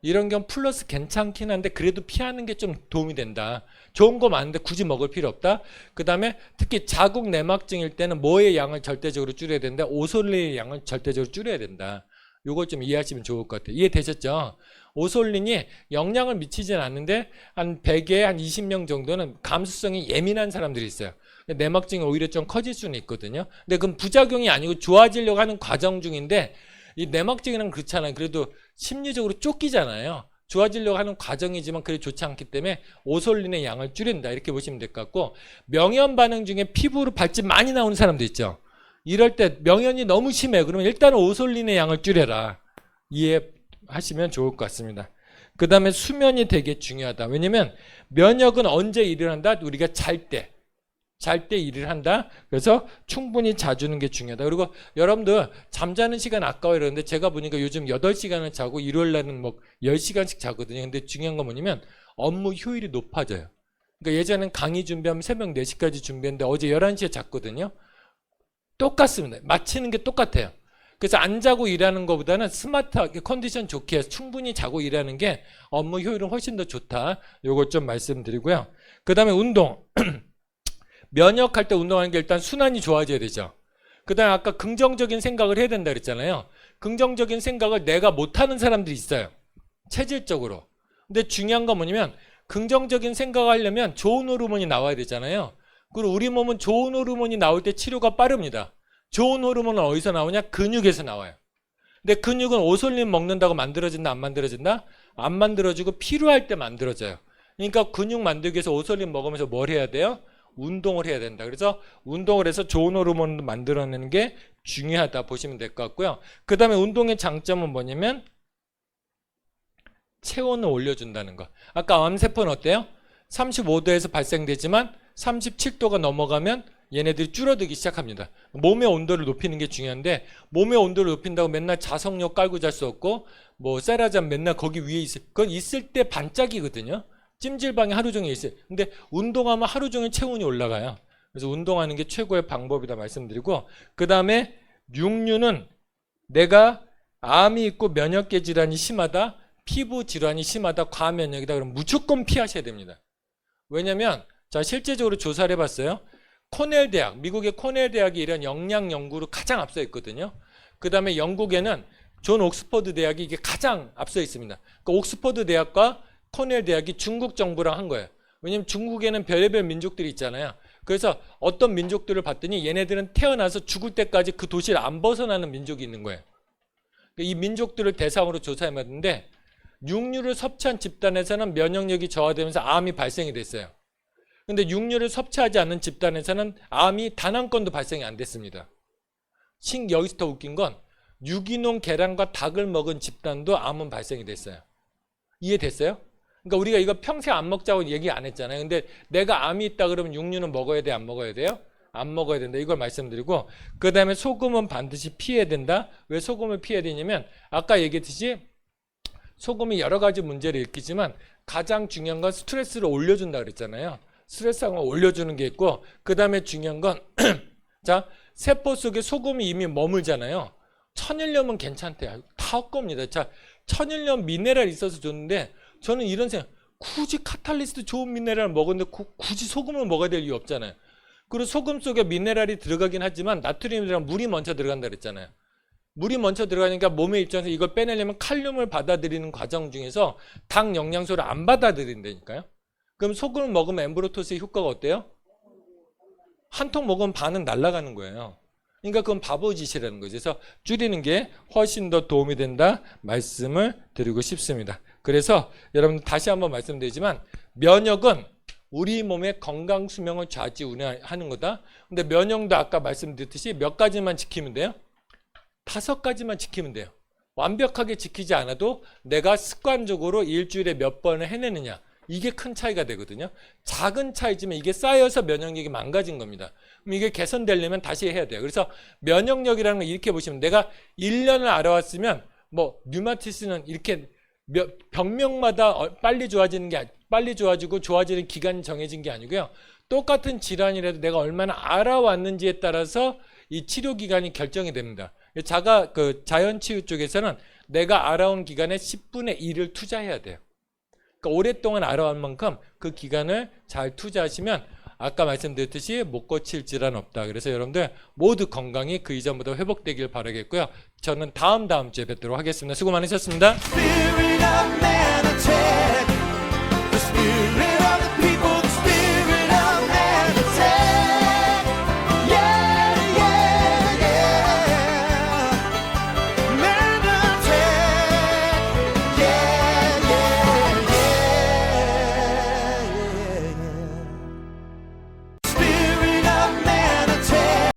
이런 경우 플러스 괜찮긴 한데 그래도 피하는 게 좀 도움이 된다. 좋은 거 많은데 굳이 먹을 필요 없다. 그 다음에 특히 자궁내막증일 때는 뭐의 양을 절대적으로 줄여야 된다? 오솔린의 양을 절대적으로 줄여야 된다. 요걸 좀 이해하시면 좋을 것 같아요. 이해되셨죠? 오솔린이 영향을 미치진 않는데 한 100에 한 20명 정도는 감수성이 예민한 사람들이 있어요. 내막증이 오히려 좀 커질 수는 있거든요. 근데 그건 부작용이 아니고 좋아지려고 하는 과정 중인데 이 내막증이랑 그렇잖아요. 그래도 심리적으로 쫓기잖아요. 좋아지려고 하는 과정이지만 그게 좋지 않기 때문에 오솔린의 양을 줄인다 이렇게 보시면 될 것 같고, 명현 반응 중에 피부로 발진 많이 나오는 사람도 있죠. 이럴 때 명현이 너무 심해. 그러면 일단은 오솔린의 양을 줄여라. 이해하시면 좋을 것 같습니다. 그 다음에 수면이 되게 중요하다. 왜냐면 면역은 언제 일을 한다? 우리가 잘 때 일을 한다. 그래서 충분히 자주는 게 중요하다. 그리고 여러분들 잠자는 시간 아까워요. 그러는데 제가 보니까 요즘 8시간을 자고 일요일 날은 뭐 10시간씩 자거든요. 근데 중요한 건 뭐냐면 업무 효율이 높아져요. 그러니까 예전엔 강의 준비하면 새벽 4시까지 준비했는데 어제 11시에 잤거든요. 똑같습니다. 마치는 게 똑같아요. 그래서 안 자고 일하는 것보다는 스마트하게 컨디션 좋게 해서 충분히 자고 일하는 게 업무 효율은 훨씬 더 좋다. 요거 좀 말씀드리고요. 그 다음에 운동. 면역할 때 운동하는 게 일단 순환이 좋아져야 되죠. 그 다음에 아까 긍정적인 생각을 해야 된다 그랬잖아요. 긍정적인 생각을 내가 못하는 사람들이 있어요. 체질적으로. 근데 중요한 건 뭐냐면 긍정적인 생각을 하려면 좋은 호르몬이 나와야 되잖아요. 그리고 우리 몸은 좋은 호르몬이 나올 때 치료가 빠릅니다. 좋은 호르몬은 어디서 나오냐? 근육에서 나와요. 근데 근육은 오솔린 먹는다고 만들어진다, 안 만들어진다? 안 만들어지고 필요할 때 만들어져요. 그러니까 근육 만들기 위해서 오솔린 먹으면서 뭘 해야 돼요? 운동을 해야 된다. 그래서 운동을 해서 좋은 호르몬을 만들어내는 게 중요하다 보시면 될 것 같고요. 그 다음에 운동의 장점은 뭐냐면 체온을 올려준다는 거. 아까 암세포는 어때요? 35도에서 발생되지만 37도가 넘어가면 얘네들이 줄어들기 시작합니다. 몸의 온도를 높이는 게 중요한데 몸의 온도를 높인다고 맨날 자석료 깔고 잘 수 없고 뭐 세라잠 맨날 거기 위에 있을, 그건 있을 때 반짝이거든요. 찜질방에 하루 종일 있어요. 근데 운동하면 하루 종일 체온이 올라가요. 그래서 운동하는 게 최고의 방법이다 말씀드리고, 그 다음에 육류는 내가 암이 있고 면역계 질환이 심하다, 피부 질환이 심하다, 과면역이다 그러면 무조건 피하셔야 됩니다. 왜냐면 자, 실제적으로 조사를 해봤어요. 코넬 대학, 미국의 코넬 대학이 이런 영양 연구로 가장 앞서 있거든요. 그 다음에 영국에는 존 옥스퍼드 대학이 이게 가장 앞서 있습니다. 그 옥스퍼드 대학과 코넬 대학이 중국 정부랑 한 거예요. 왜냐면 중국에는 별의별 민족들이 있잖아요. 그래서 어떤 민족들을 봤더니 얘네들은 태어나서 죽을 때까지 그 도시를 안 벗어나는 민족이 있는 거예요. 이 민족들을 대상으로 조사해봤는데 육류를 섭취한 집단에서는 면역력이 저하되면서 암이 발생이 됐어요. 근데 육류를 섭취하지 않는 집단에서는 암이 단 한 건도 발생이 안 됐습니다. 여기서 더 웃긴 건 유기농 계란과 닭을 먹은 집단도 암은 발생이 됐어요. 이해됐어요? 그러니까 우리가 이거 평생 안 먹자고 얘기 안 했잖아요. 근데 내가 암이 있다 그러면 육류는 먹어야 돼, 안 먹어야 돼요? 안 먹어야 된다. 이걸 말씀드리고, 그 다음에 소금은 반드시 피해야 된다. 왜 소금을 피해야 되냐면 아까 얘기했듯이 소금이 여러 가지 문제를 일으키지만 가장 중요한 건 스트레스를 올려준다 그랬잖아요. 스트레스를 올려주는 게 있고, 그 다음에 중요한 건 자, 세포 속에 소금이 이미 머물잖아요. 천일염은 괜찮대요. 다 헛겁니다. 자, 천일염 미네랄이 있어서 좋은데 저는 이런 생각, 굳이 카탈리스트 좋은 미네랄을 먹었는데 굳이 소금을 먹어야 될 이유 없잖아요. 그리고 소금 속에 미네랄이 들어가긴 하지만 나트륨이랑 물이 먼저 들어간다 그랬잖아요. 물이 먼저 들어가니까 몸의 입장에서 이걸 빼내려면 칼륨을 받아들이는 과정 중에서 당 영양소를 안 받아들인다니까요. 그럼 소금을 먹으면 엠브로토스의 효과가 어때요? 한 통 먹으면 반은 날아가는 거예요. 그러니까 그건 바보짓이라는 거죠. 그래서 줄이는 게 훨씬 더 도움이 된다 말씀을 드리고 싶습니다. 그래서 여러분 다시 한번 말씀드리지만 면역은 우리 몸의 건강 수명을 좌지우지하는 거다. 근데 면역도 아까 말씀드렸듯이 몇 가지만 지키면 돼요? 5가지만 지키면 돼요. 완벽하게 지키지 않아도 내가 습관적으로 일주일에 몇 번을 해내느냐, 이게 큰 차이가 되거든요. 작은 차이지만 이게 쌓여서 면역력이 망가진 겁니다. 그럼 이게 개선되려면 다시 해야 돼요. 그래서 면역력이라는 걸 이렇게 보시면, 내가 1년을 알아왔으면 뭐 류마티스는 이렇게 병명마다 빨리 좋아지는 게 빨리 좋아지고 좋아지는 기간이 정해진 게 아니고요. 똑같은 질환이라도 내가 얼마나 알아왔는지에 따라서 이 치료 기간이 결정이 됩니다. 자연치유 쪽에서는 내가 알아온 기간의 10분의 1을 투자해야 돼요. 그러니까 오랫동안 알아온 만큼 그 기간을 잘 투자하시면 아까 말씀드렸듯이 못 고칠 질환 없다. 그래서 여러분들 모두 건강이 그 이전보다 회복되길 바라겠고요. 저는 다음 주에 뵙도록 하겠습니다. 수고 많으셨습니다.